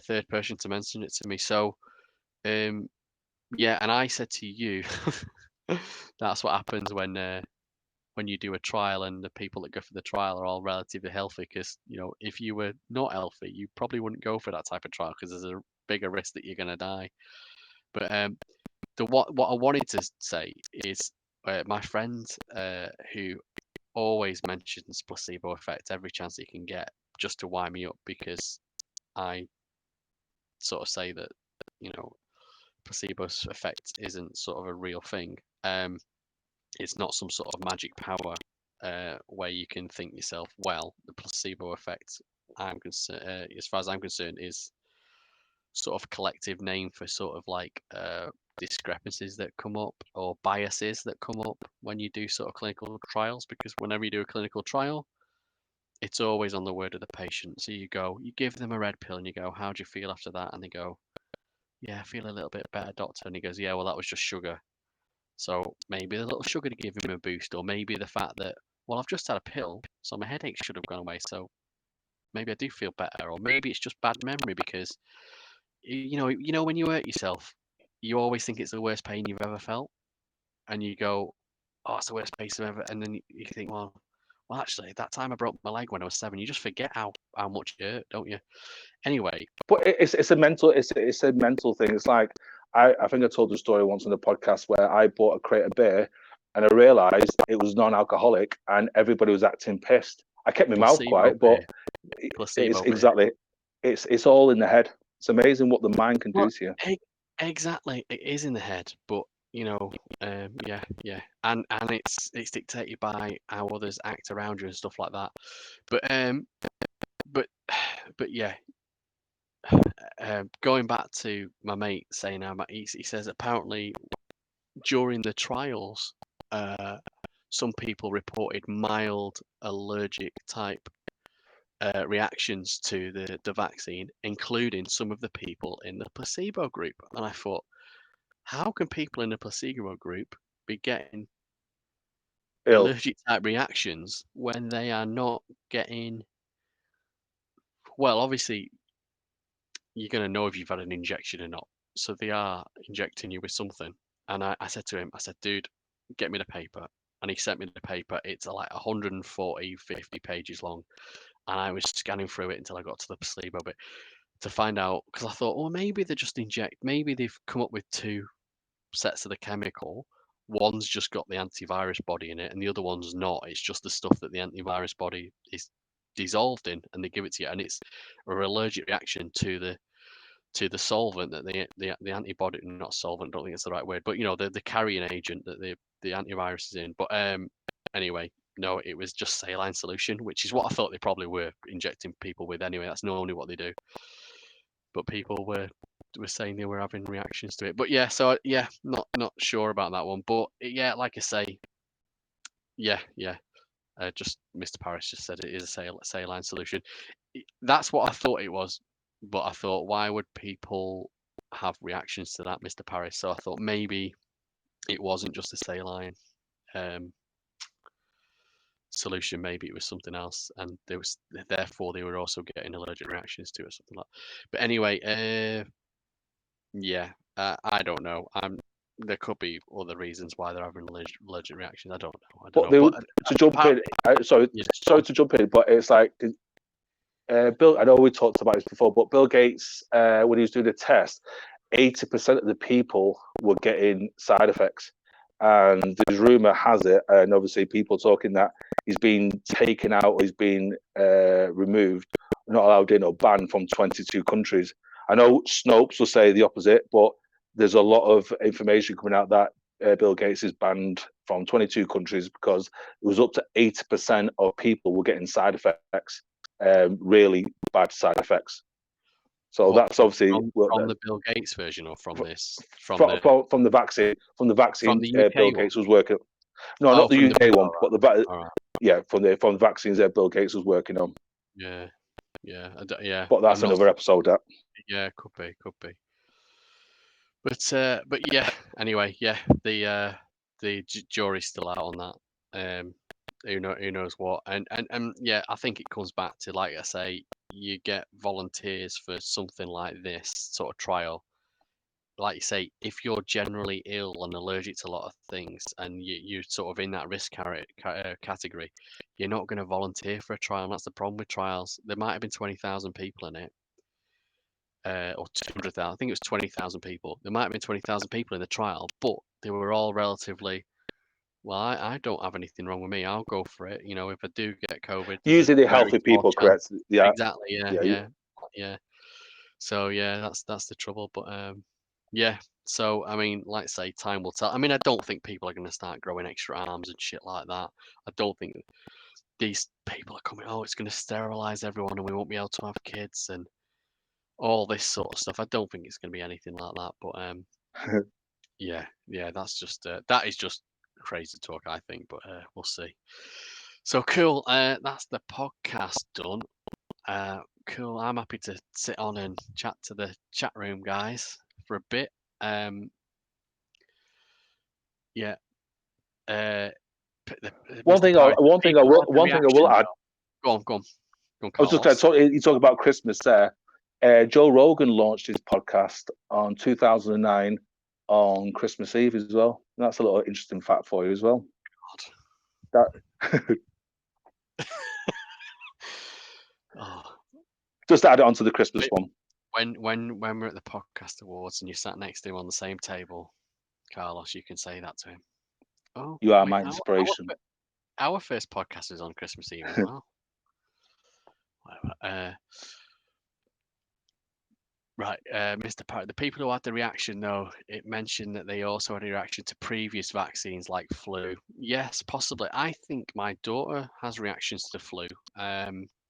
Speaker 2: Third person to mention it to me. So, um, yeah, and I said to you, that's what happens when you do a trial and the people that go for the trial are all relatively healthy. Because if you were not healthy, you probably wouldn't go for that type of trial because there's a bigger risk that you're going to die. But what I wanted to say is my friend who always mentions placebo effect every chance he can get just to wind me up because I sort of say that you know placebo effect isn't sort of a real thing. It's not some sort of magic power where you can think yourself, well, the placebo effect, as far as I'm concerned, is sort of collective name for sort of like discrepancies that come up or biases that come up when you do sort of clinical trials. Because whenever you do a clinical trial, it's always on the word of the patient. So you give them a red pill and you go, how do you feel after that? And they go, yeah, I feel a little bit better, doctor. And he goes, yeah, well, that was just sugar. So maybe a little sugar to give him a boost, or maybe the fact that, well, I've just had a pill, so my headache should have gone away. So maybe I do feel better, or maybe it's just bad memory because when you hurt yourself, you always think it's the worst pain you've ever felt, and you go, oh, it's the worst pain I've ever, and then you think, well, actually, that time I broke my leg when I was 7, you just forget how much it hurt, don't you? Anyway,
Speaker 1: But it's a mental thing. It's like I think I told the story once on the podcast where I bought a crate of beer and I realised it was non-alcoholic and everybody was acting pissed. I kept my mouth
Speaker 2: placebo
Speaker 1: quiet, but
Speaker 2: beer,
Speaker 1: it's
Speaker 2: placebo beer.
Speaker 1: exactly it's all in the head. It's amazing what the mind can
Speaker 2: Well,
Speaker 1: do to you.
Speaker 2: exactly, it is in the head, but yeah, and it's dictated by how others act around you and stuff like that. But but yeah, going back to my mate saying he says apparently during the trials, some people reported mild allergic type reactions to the vaccine, including some of the people in the placebo group. And I thought, how can people in the placebo group be getting
Speaker 1: Ill.
Speaker 2: allergic type reactions when they are not getting? Well, obviously, you're going to know if you've had an injection or not. So they are injecting you with something. And I said to him, I said, dude, get me the paper. And he sent me the paper. It's like 140, 50 pages long. And I was scanning through it until I got to the placebo bit to find out, because I thought, oh, maybe they just maybe they've come up with two sets of the chemical. One's just got the antivirus body in it, and the other one's not. It's just the stuff that the antivirus body is dissolved in, and they give it to you, and it's an allergic reaction to the solvent that the antibody, not solvent, I don't think it's the right word, but the carrying agent that the antivirus is in. But anyway, no, it was just saline solution, which is what I thought they probably were injecting people with anyway. That's normally what they do. But people were saying they were having reactions to it. But yeah, so yeah, not sure about that one. But yeah, like I say, yeah. Just Mr. Parris just said it is a saline solution. That's what I thought it was, but I thought, why would people have reactions to that, Mr. Parris? So I thought maybe it wasn't just a saline um, solution. Maybe it was something else, and therefore they were also getting allergic reactions to it, or something like that. But anyway, yeah, I don't know. There could be other reasons why they're having allergic reactions. I don't know.
Speaker 1: But
Speaker 2: But
Speaker 1: to jump
Speaker 2: apart,
Speaker 1: in, sorry,
Speaker 2: yeah,
Speaker 1: sorry to jump in, but it's like Bill. I know we talked about this before, but Bill Gates, when he was doing the test, 80% of the people were getting side effects, and the rumor has it, and obviously people talking that he's been taken out or he's been removed not allowed in or banned from 22 countries. I know Snopes will say the opposite, but there's a lot of information coming out that Bill Gates is banned from 22 countries because it was up to 80% of people were getting side effects, really bad side effects. So
Speaker 2: What,
Speaker 1: that's obviously
Speaker 2: from the Bill Gates version or from this
Speaker 1: from the vaccine. From the vaccine,
Speaker 2: from the UK
Speaker 1: Bill
Speaker 2: one?
Speaker 1: Gates was working. No,
Speaker 2: Oh,
Speaker 1: not the
Speaker 2: from
Speaker 1: UK one,
Speaker 2: all
Speaker 1: but the
Speaker 2: right.
Speaker 1: yeah, from the vaccines that Bill Gates was working on.
Speaker 2: Yeah, yeah.
Speaker 1: But that's another episode. That
Speaker 2: Yeah, could be. But yeah. Anyway, yeah. The jury's still out on that. Who knows what? And yeah, I think it comes back to, like I say, you get volunteers for something like this sort of trial. Like you say, if you're generally ill and allergic to a lot of things, and you're sort of in that risk category, you're not going to volunteer for a trial. And that's the problem with trials. There might have been 20,000 people in it, or 200,000. I think it was 20,000 people. There might have been 20,000 people in the trial, but they were all relatively, well, I don't have anything wrong with me. I'll go for it. You know, if I do get COVID, there's
Speaker 1: usually the
Speaker 2: a very
Speaker 1: healthy
Speaker 2: small
Speaker 1: people,
Speaker 2: chance.
Speaker 1: correct? Yeah,
Speaker 2: Exactly. Yeah. So yeah, that's the trouble. But yeah. So I mean, like I say, time will tell. I mean, I don't think people are going to start growing extra arms and shit like that. I don't think these people are coming. Oh, it's going to sterilize everyone, and we won't be able to have kids and all this sort of stuff. I don't think it's going to be anything like that. But yeah, that's just that is just crazy talk, I think. But we'll see. So cool. That's the podcast done. Cool. I'm happy to sit on and chat to the chat room guys for a bit. Yeah.
Speaker 1: one
Speaker 2: Mr.
Speaker 1: thing,
Speaker 2: Parry,
Speaker 1: one thing I will, one thing I will add.
Speaker 2: Go on,
Speaker 1: I was just going to talk. You talk about Christmas there. Joe Rogan launched his podcast on 2009 on Christmas Eve as well. And that's a little interesting fact for you as well.
Speaker 2: God.
Speaker 1: That
Speaker 2: Oh.
Speaker 1: Just add it onto the Christmas one.
Speaker 2: When we're at the podcast awards and you sat next to him on the same table, Carlos, you can say that to him. Oh,
Speaker 1: you are my inspiration.
Speaker 2: Our first podcast is on Christmas Eve as well. Right, Mr. Parrott, the people who had the reaction, though, it mentioned that they also had a reaction to previous vaccines like flu. Yes, possibly. I think my daughter has reactions to flu.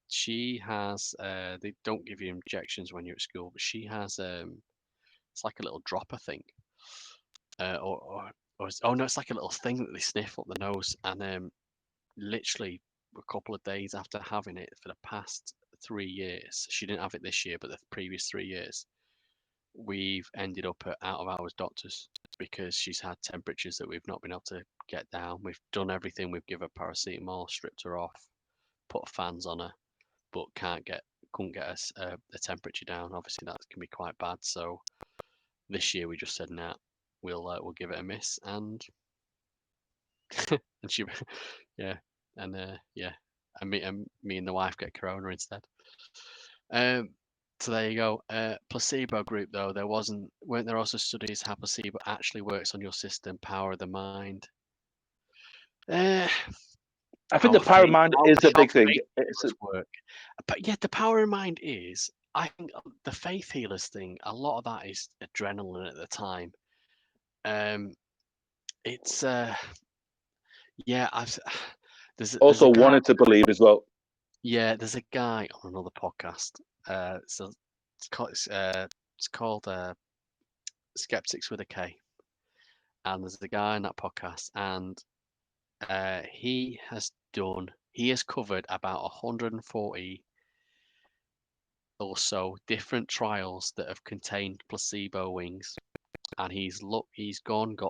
Speaker 2: She has, they don't give you injections when you're at school, but she has, it's like a little dropper thing. Or oh no, it's like a little thing that they sniff up the nose. And literally a couple of days after having it for the past 3 years, she didn't have it this year, but the previous 3 years, we've ended up at out of hours doctors because she's had temperatures that we've not been able to get down. We've done everything. We've given her paracetamol, stripped her off, put fans on her, but couldn't get us the temperature down. Obviously, that can be quite bad. So this year we just said, nah, we'll give it a miss, and and she, yeah, and me and the wife get corona instead. So there you go. Placebo group though, weren't there also studies how placebo actually works on your system, power of the mind?
Speaker 1: I think the power of mind is a big thing.
Speaker 2: Work. But yeah, the power of mind is, I think the faith healers thing, a lot of that is adrenaline at the time. It's yeah, there's
Speaker 1: also
Speaker 2: a guy,
Speaker 1: wanted to believe as well.
Speaker 2: Yeah, there's a guy on another podcast. So it's called Skeptics with a K, and there's a guy on that podcast, and he has covered about 140 or so different trials that have contained placebo wings, and he's got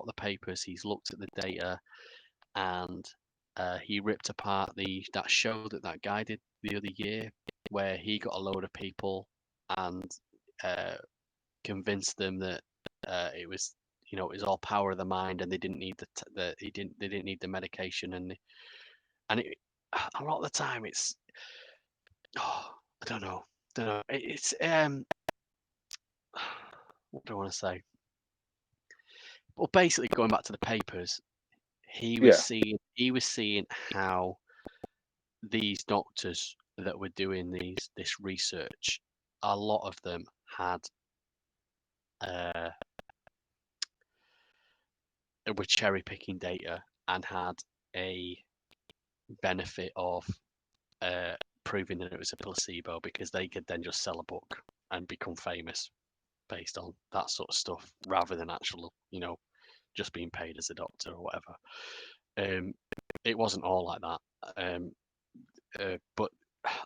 Speaker 2: the papers, he's looked at the data, and he ripped apart that show that guy did the other year, where he got a load of people and convinced them that it was, it was all power of the mind, and they didn't need they didn't need the medication, and a lot of the time it's, I don't know, it's what do I want to say? Well, basically, going back to the papers, he was seeing how these doctors that were doing this research, a lot of them had were cherry picking data and had a benefit of proving that it was a placebo, because they could then just sell a book and become famous based on that sort of stuff, rather than actual, just being paid as a doctor or whatever. It wasn't all like that. But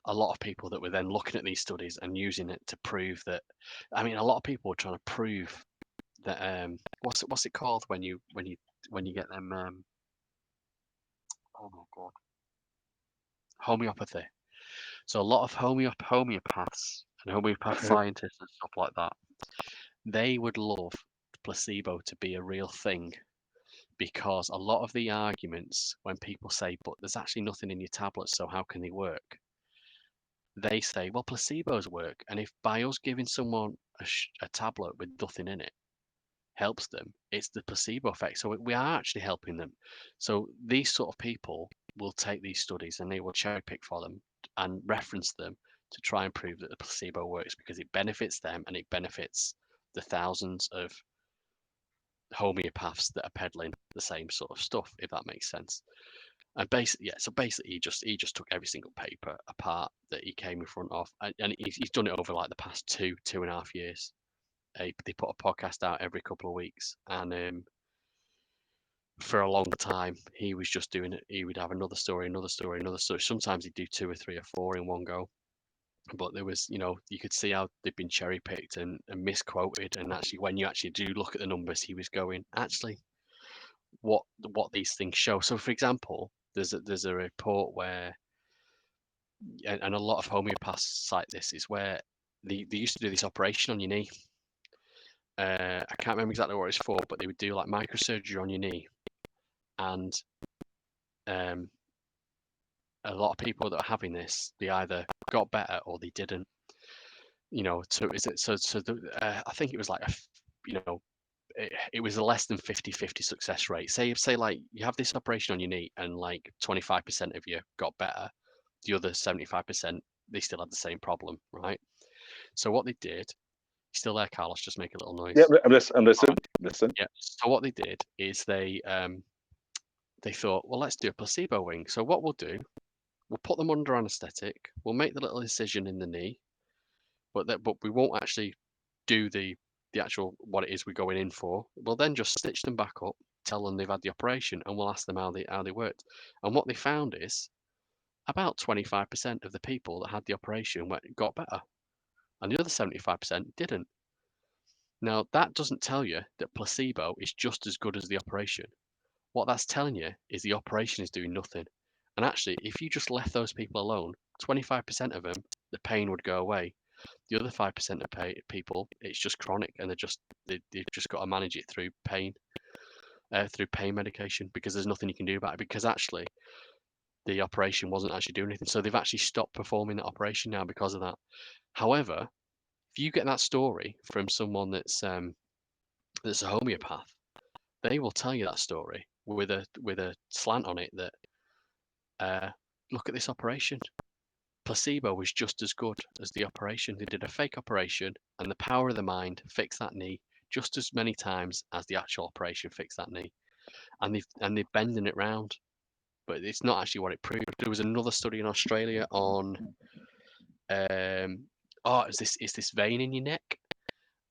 Speaker 2: a lot of people that were then looking at these studies and using it to prove that, I mean, a lot of people were trying to prove that, what's it called when you get them, oh my god, homeopathy. So a lot of homeopaths and homeopath scientists and stuff like that, they would love placebo to be a real thing, because a lot of the arguments when people say, but there's actually nothing in your tablets, so how can they work? They say, well, placebos work, and if by us giving someone a tablet with nothing in it helps them, it's the placebo effect. So we are actually helping them. So these sort of people will take these studies and they will cherry pick for them and reference them to try and prove that the placebo works, because it benefits them and it benefits the thousands of homeopaths that are peddling the same sort of stuff, if that makes sense. And basically, yeah. So basically, he just took every single paper apart that he came in front of, and he's done it over like the past 2.5 years. They put a podcast out every couple of weeks, and for a long time he was just doing it. He would have another story, another story, another story. Sometimes he'd do 2 or 3 or 4 in one go. But there was, you could see how they've been cherry picked and misquoted. And actually, when you actually do look at the numbers, he was going, actually, what these things show. So, for example, there's a report where, and a lot of homeopaths cite this, is where they used to do this operation on your knee. I can't remember exactly what it's for, but they would do like microsurgery on your knee, and a lot of people that are having this, they either got better or they didn't. So is it so? I think it was like it was a less than 50-50 success rate. Say like you have this operation on your knee and like 25% of you got better, the other 75% they still had the same problem, right? So what they did, still there, Carlos? Just make a little noise.
Speaker 1: Yeah, I'm listening.
Speaker 2: Yeah. So what they did is they thought, well, let's do a placebo wing. So what we'll do, we'll put them under anaesthetic. We'll make the little incision in the knee, but we won't actually do the actual what it is we're going in for. We'll then just stitch them back up, tell them they've had the operation, and we'll ask them how they worked. And what they found is about 25% of the people that had the operation got better, and the other 75% didn't. Now that doesn't tell you that placebo is just as good as the operation. What that's telling you is the operation is doing nothing. And actually, if you just left those people alone, 25% of them, the pain would go away. The other 5% of people, it's just chronic, and they've just got to manage it through pain medication, because there's nothing you can do about it, because actually the operation wasn't actually doing anything. So they've actually stopped performing that operation now because of that. However, if you get that story from someone that's a homeopath, they will tell you that story with a slant on it that look at this operation. Placebo was just as good as the operation. They did a fake operation, and the power of the mind fixed that knee just as many times as the actual operation fixed that knee. And they're bending it round, but it's not actually what it proved. There was another study in Australia on it's this vein in your neck,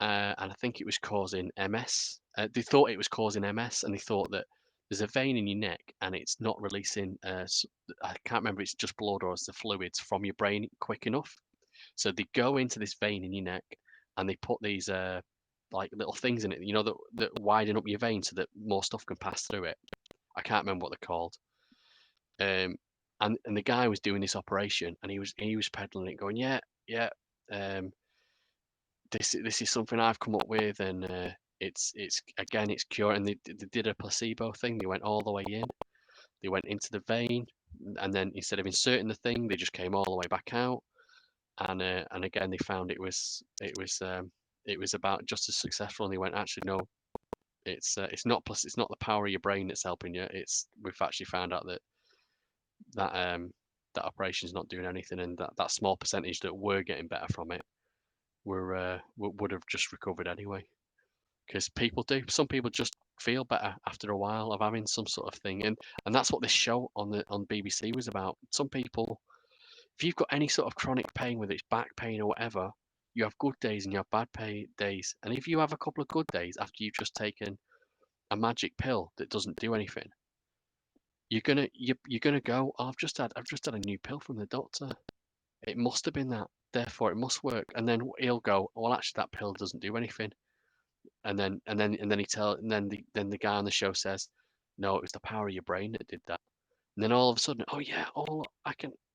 Speaker 2: and I think it was causing MS. They thought it was causing MS, and they thought that there's a vein in your neck and it's not releasing. I can't remember. It's just blood or it's the fluids from your brain quick enough. So they go into this vein in your neck and they put these like little things in it, that widen up your vein so that more stuff can pass through it. I can't remember what they're called. And the guy was doing this operation, and he was peddling it, going, yeah. This is something I've come up with, and it's again, it's cure. And they did a placebo thing. They went all the way in. They went into the vein, and then instead of inserting the thing, they just came all the way back out. And again, they found it was about just as successful. And they went, actually, no, it's not the power of your brain that's helping you. We've actually found out that that operation's not doing anything, and that small percentage that were getting better from it would have just recovered anyway. Because some people just feel better after a while of having some sort of thing, and that's what this show on BBC was about. Some people, if you've got any sort of chronic pain, whether it's back pain or whatever, you have good days and you have bad days. And if you have a couple of good days after you've just taken a magic pill that doesn't do anything, you're gonna go, oh, I've just had a new pill from the doctor. It must have been that, therefore it must work. And then he'll go, well, actually that pill doesn't do anything. And then the guy on the show says, no, it was the power of your brain that did that. And then all of a sudden, oh yeah,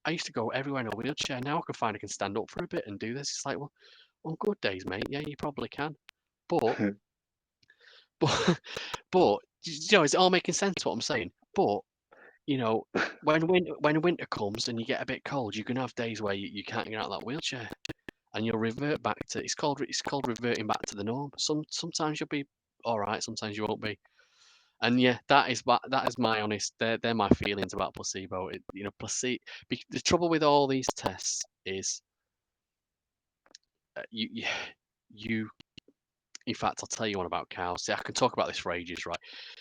Speaker 2: I used to go everywhere in a wheelchair. Now I can stand up for a bit and do this. It's like, well, on good days, mate, yeah, you probably can. But but but is it all making sense what I'm saying? But when winter comes and you get a bit cold, you can have days where you can't get out of that wheelchair, and you'll revert back to it's called reverting back to the norm. Sometimes you'll be all right, sometimes you won't be. And yeah, that is my honest. They're my feelings about placebo. Placebo. The trouble with all these tests is you. In fact, I'll tell you one about cows. See, I can talk about this for ages, right?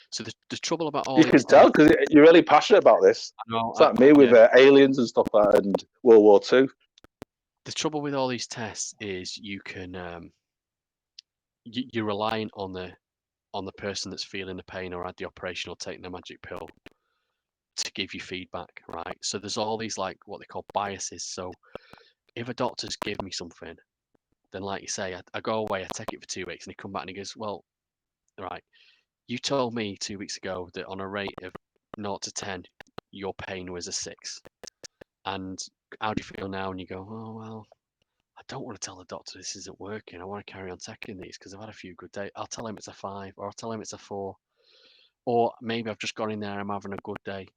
Speaker 2: So the trouble about all
Speaker 1: You
Speaker 2: these
Speaker 1: can tell
Speaker 2: tests,
Speaker 1: because you're really passionate about this.
Speaker 2: I know,
Speaker 1: It's like me with aliens and stuff like that, and World War II.
Speaker 2: The trouble with all these tests is you're relying on the person that's feeling the pain or had the operation or taking the magic pill to give you feedback, right? So there's all these like what they call biases. So if a doctor's give me something, then like you say, I go away, I take it for 2 weeks, and he come back and he goes, well, right, you told me 2 weeks ago that on a rate of 0 to 10, your pain was a 6. And how do you feel now? And you go, oh, well, I don't want to tell the doctor this isn't working. I want to carry on taking these because I've had a few good days. I'll tell him it's a 5, or I'll tell him it's a 4. Or maybe I've just gone in there, I'm having a good day,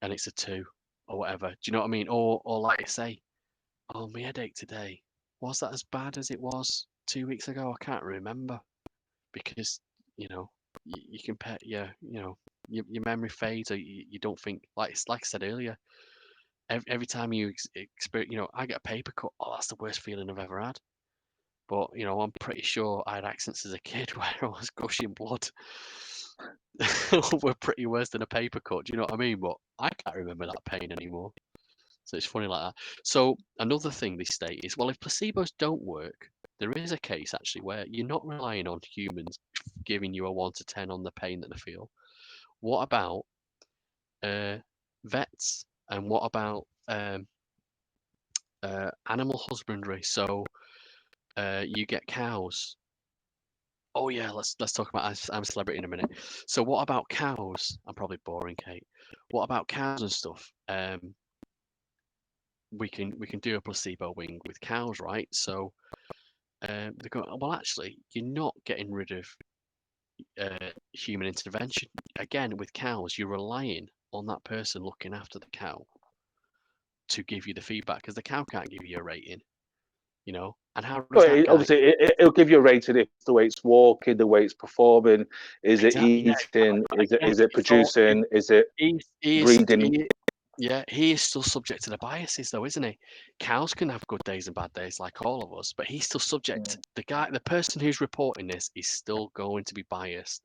Speaker 2: and it's a 2, or whatever. Do you know what I mean? Or like I say, oh, my headache today, was that as bad as it was 2 weeks ago? I can't remember because you compare, your memory fades, or you don't think like I said earlier. Every time you experience, I get a paper cut. Oh, that's the worst feeling I've ever had. But I'm pretty sure I had accidents as a kid where I was gushing blood. Were pretty worse than a paper cut. Do you know what I mean? But I can't remember that pain anymore. So it's funny like that. So another thing they state is, well, if placebos don't work, there is a case actually where you're not relying on humans giving you a 1 to 10 on the pain that they feel. What about vets, and what about animal husbandry? So you get cows. Oh yeah, let's talk about I'm a Celebrity in a minute. So what about cows? I'm probably boring, Kate. What about cows and stuff? We can do a placebo wing with cows, right? So they go, well, actually, you're not getting rid of human intervention. Again, with cows, you're relying on that person looking after the cow to give you the feedback because the cow can't give you a rating, And how does that guy?
Speaker 1: Obviously, it'll give you a rating if the way it's walking, the way it's performing, is it eating, is it producing, is it breeding?
Speaker 2: He is still subject to the biases, though, isn't he? Cows can have good days and bad days, like all of us, but he's still subject. The person who's reporting this is still going to be biased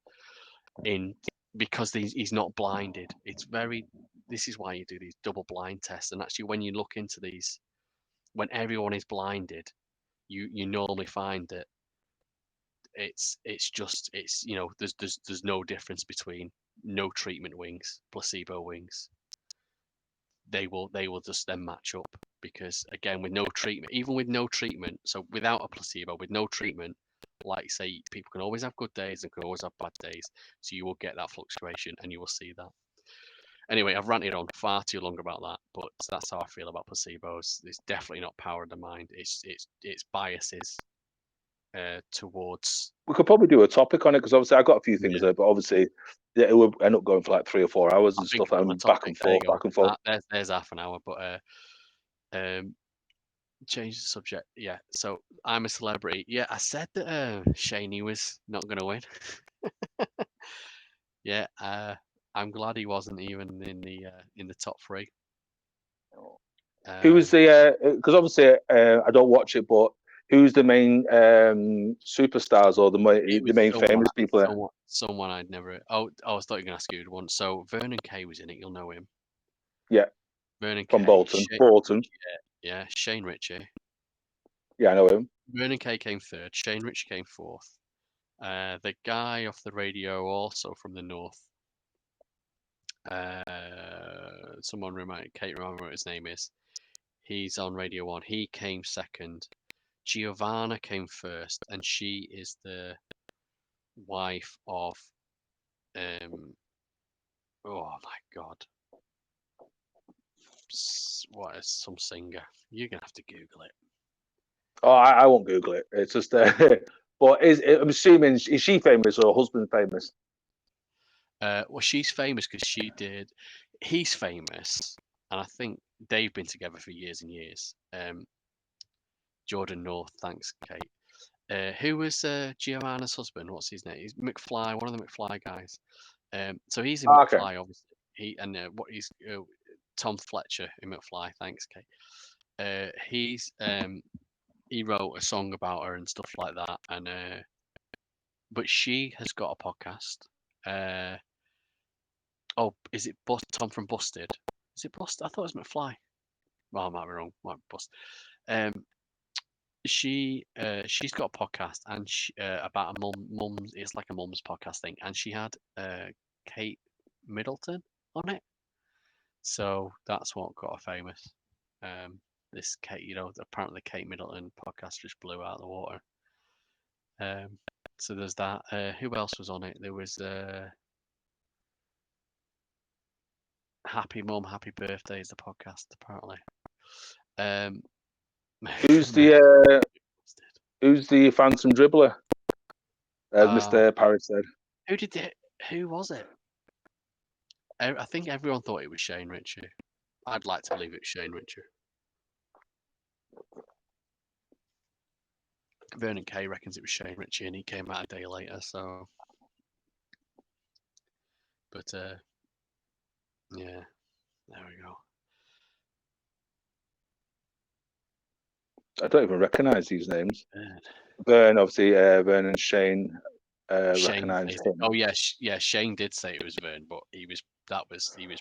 Speaker 2: because he's not blinded. This is why you do these double blind tests, and actually, when you look into these, when everyone is blinded, you normally find that there's no difference between no treatment wings, placebo wings. They will just then match up because again, with no treatment, even with no treatment, so without a placebo, with no treatment, like say, people can always have good days and can always have bad days, so you will get that fluctuation and you will see that. Anyway, I've ranted on far too long about that, but that's how I feel about placebos. It's definitely not power of the mind. It's biases towards.
Speaker 1: We could probably do a topic on it because obviously I got a few things there, but obviously it would end up going for like 3 or 4 hours and stuff, and back and forth, back and forth.
Speaker 2: There's half an hour, but change the subject. Yeah, so I'm a Celebrity. Yeah, I said that Shaney was not going to win. Yeah, I'm glad he wasn't even in the top 3.
Speaker 1: Who was the? Because obviously I don't watch it, but who's the main superstars or the
Speaker 2: It was
Speaker 1: main famous people there?
Speaker 2: someone I'd never. Oh, I thought you were gonna ask who'd won. So Vernon Kay was in it. You'll know him.
Speaker 1: Yeah,
Speaker 2: Vernon
Speaker 1: from
Speaker 2: Kay.
Speaker 1: Bolton.
Speaker 2: Yeah, Shane Ritchie.
Speaker 1: Yeah, I know him.
Speaker 2: Vernon Kay came third. Shane Ritchie came fourth. The guy off the radio, also from the north. Someone Kate, remember what his name is. He's on Radio 1. He came second. Giovanna came first, and she is the wife of oh my God, what is some singer? You're gonna have to Google it.
Speaker 1: Oh, I won't Google it. It's just, but I'm assuming is she famous or her husband famous?
Speaker 2: Well, she's famous because she did. He's famous, and I think they've been together for years and years. Jordan North, thanks, Kate. Who was Giovanna's husband? What's his name? He's McFly, one of the McFly guys. So he's in
Speaker 1: Ah, okay.
Speaker 2: McFly, obviously. What he's Tom Fletcher in McFly. Thanks, Kate. He wrote a song about her and stuff like that, and but she has got a podcast. Oh, is it Tom from Busted? Is it Busted? I thought it was McFly. Well, I might be wrong. Might be Busted. She's got a podcast and about a mum's. It's like a mum's podcast thing, and she had Kate Middleton on it. So that's what got her famous. This Kate, apparently Kate Middleton podcast just blew out of the water. So there's that. Who else was on it? There was Happy Mum, Happy Birthday is the podcast apparently.
Speaker 1: Who's the phantom dribbler? As Mr. Paris said.
Speaker 2: Who was it? I think everyone thought it was Shane Ritchie. I'd like to believe it was Shane Ritchie. Vernon Kay reckons it was Shane Ritchie, and he came out a day later. So, but yeah, there we go.
Speaker 1: I don't even recognise these names. Vern, obviously, Vern and Shane. Recognise him.
Speaker 2: Oh yeah, Shane did say it was Vern, but he was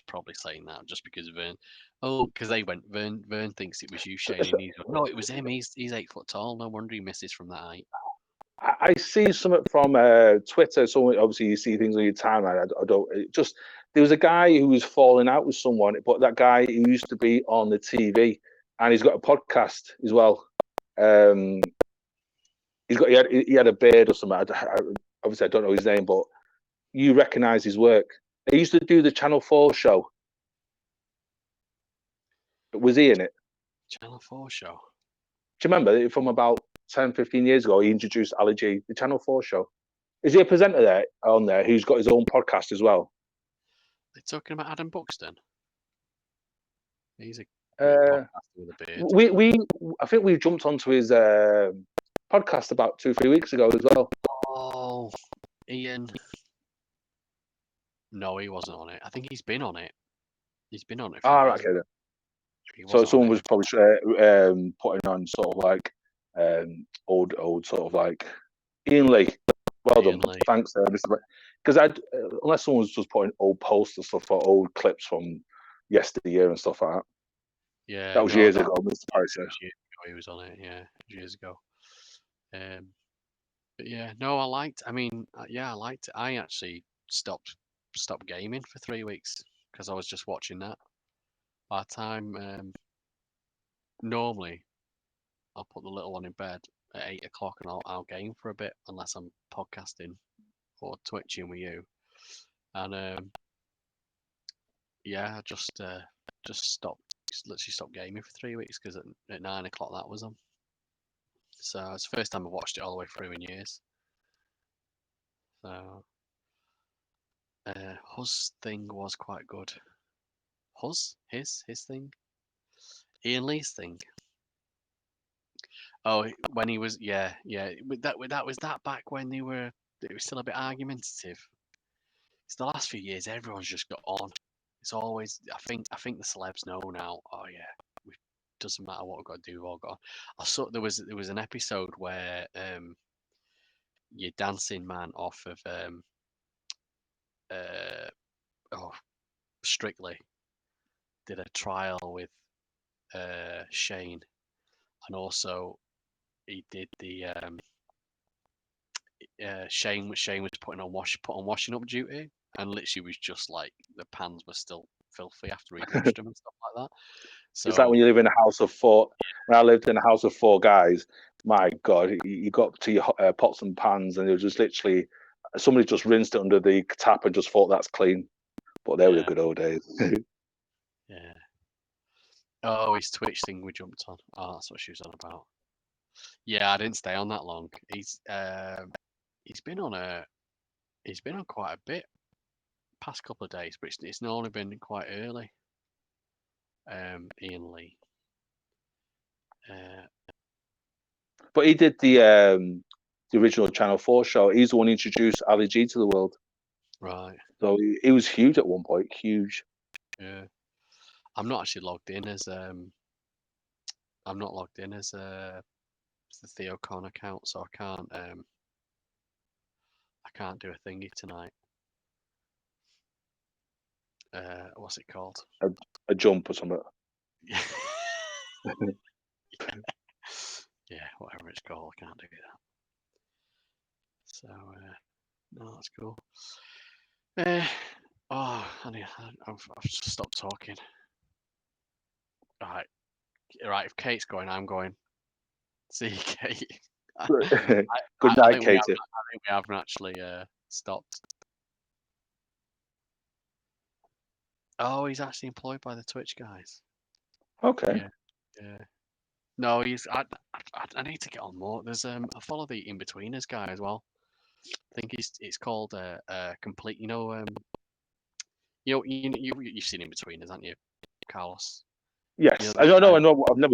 Speaker 2: probably saying that just because Vern. Oh, because they went Vern thinks it was you, Shane, and he's no, it was him. He's 8 foot tall. No wonder he misses from that height.
Speaker 1: I see something from Twitter. So obviously you see things on your timeline. I don't. Just there was a guy who was falling out with someone, but that guy who used to be on the TV, and he's got a podcast as well. He had a beard or something. Obviously, I don't know his name, but you recognise his work. He used to do the Channel 4 show. Was he in it?
Speaker 2: Channel 4 show.
Speaker 1: Do you remember from about 10, 15 years ago? He introduced Ali G, the Channel 4 show. Is he a presenter there on there who's got his own podcast as well?
Speaker 2: They're talking about Adam Buxton. He's a podcaster with a beard.
Speaker 1: I think we jumped onto his podcast about 2-3 weeks ago as well.
Speaker 2: Oh, Ian. No, he wasn't on it. I think he's been on it. He's been on it.
Speaker 1: Right, okay. So someone was probably putting on sort of like old sort of like Ian Lee. Well done. Thanks, because unless someone's just putting old posts and stuff or old clips from yesteryear and stuff like that.
Speaker 2: Yeah,
Speaker 1: that was years ago. Mr. Paris.
Speaker 2: He was on it. Yeah, years ago. But yeah, no, I liked. I mean, yeah, I liked it. I actually stopped gaming for 3 weeks because I was just watching that. By the time normally I'll put the little one in bed at 8 o'clock and I'll game for a bit unless I'm podcasting or twitching with you. And yeah, I just literally stopped gaming for 3 weeks because at 9 o'clock that was on. So it's the first time I watched it all the way through in years. So Huz thing was quite good. His thing? Ian Lee's thing. Oh, when he was that was that back when it was still a bit argumentative. It's the last few years everyone's just got on. It's always I think the celebs know now. Oh yeah, we doesn't matter what we've got to do. We've all got. I saw there was an episode where your dancing man off of uh oh Strictly did a trial with Shane, and also he did the Shane was put on washing up duty, and literally was just like the pans were still filthy after he'd washed them and stuff like that.
Speaker 1: It's like
Speaker 2: So
Speaker 1: when you live in a house of four. When I lived in a house of four guys, my God, you got to your pots and pans, and it was just literally somebody just rinsed it under the tap and just thought that's clean. But they were the
Speaker 2: yeah,
Speaker 1: good old days.
Speaker 2: yeah. Oh, his Twitch thing we jumped on. Oh, that's what she was on about. Yeah, I didn't stay on that long. He's been on quite a bit past couple of days, but it's normally been quite early. Ian Lee. Uh,
Speaker 1: But he did the original Channel 4 show. He's the one who introduced Ali G to the world.
Speaker 2: right.
Speaker 1: So he was huge at one point, huge.
Speaker 2: Yeah. I'm not actually logged in as I'm not logged in as the TheoCon account, so I can't do a thingy tonight. What's it called?
Speaker 1: A jump or something.
Speaker 2: Yeah, yeah, whatever it's called, I can't do that. So no, that's cool. I've just stopped talking. Right, right. If Kate's going, I'm going. See you, Kate.
Speaker 1: Good
Speaker 2: I
Speaker 1: night,
Speaker 2: think we have.
Speaker 1: Katie.
Speaker 2: I think we haven't actually stopped. Oh, he's actually employed by the Twitch guys.
Speaker 1: Okay.
Speaker 2: Yeah, yeah. No, I need to get on more. There's I follow the In Betweeners guy as well. I think it's called complete. You've seen In Betweeners, haven't you, Carlos? You know
Speaker 1: Yes,
Speaker 2: the
Speaker 1: I don't know.
Speaker 2: guy.
Speaker 1: I know. I've never.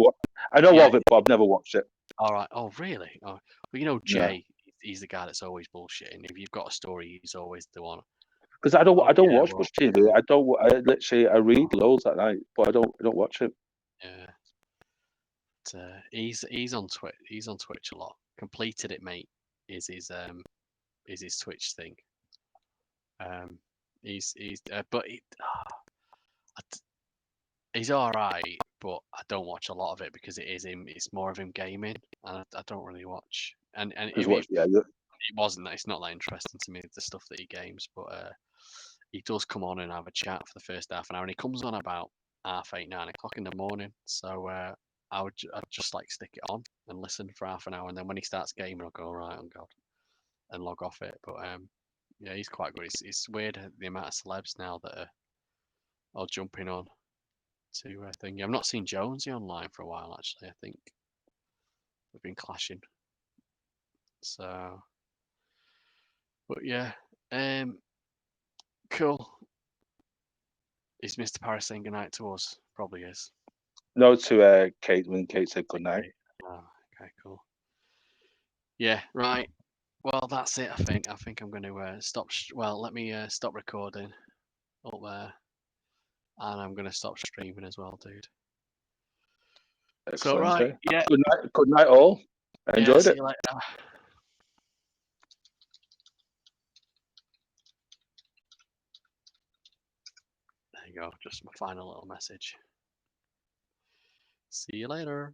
Speaker 1: I know
Speaker 2: Yeah.
Speaker 1: of it, but I've never watched it.
Speaker 2: All right. Oh, really? Oh, well,
Speaker 1: No,
Speaker 2: Jay. He's the guy that's always bullshitting. If you've got a story, he's always the one.
Speaker 1: because I don't.
Speaker 2: Oh
Speaker 1: I don't
Speaker 2: yeah.
Speaker 1: watch
Speaker 2: Well.
Speaker 1: much TV. I don't. I literally. I read loads at night, but I don't. I don't watch it.
Speaker 2: Yeah. He's on Twitch. He's on Twitch a lot. Completed it, mate. Is his Twitch thing. He's but he's all right, but I don't watch a lot of it because it is him. It's more of him gaming, and I don't really watch. And
Speaker 1: Because
Speaker 2: if
Speaker 1: watch. Yeah.
Speaker 2: it wasn't that it's not that interesting to me the stuff that he games, but he does come on and have a chat for the first half an hour, and he comes on about 8:30, 9 o'clock in the morning. So I'd just like stick it on and listen for half an hour, and then when he starts gaming, I'll go right on God and log off it. But yeah, he's quite good. It's weird the amount of celebs now that are all jumping on to thing. I've not seen Jonesy online for a while actually. I think we've been clashing. So, but yeah, cool. Is Mr. Paris saying goodnight to us? Probably is.
Speaker 1: No to Kate when Kate said good night.
Speaker 2: Okay. Oh, okay, cool. Yeah, right. Well, that's it. I think I'm going to stop. Well, let me stop recording up there, and I'm going to stop streaming as well, dude. So
Speaker 1: Excellent.
Speaker 2: right, yeah,
Speaker 1: Good night. Good night, all. I
Speaker 2: yeah.
Speaker 1: enjoyed
Speaker 2: See
Speaker 1: it.
Speaker 2: you later. There you go. Just my final little message. See you later.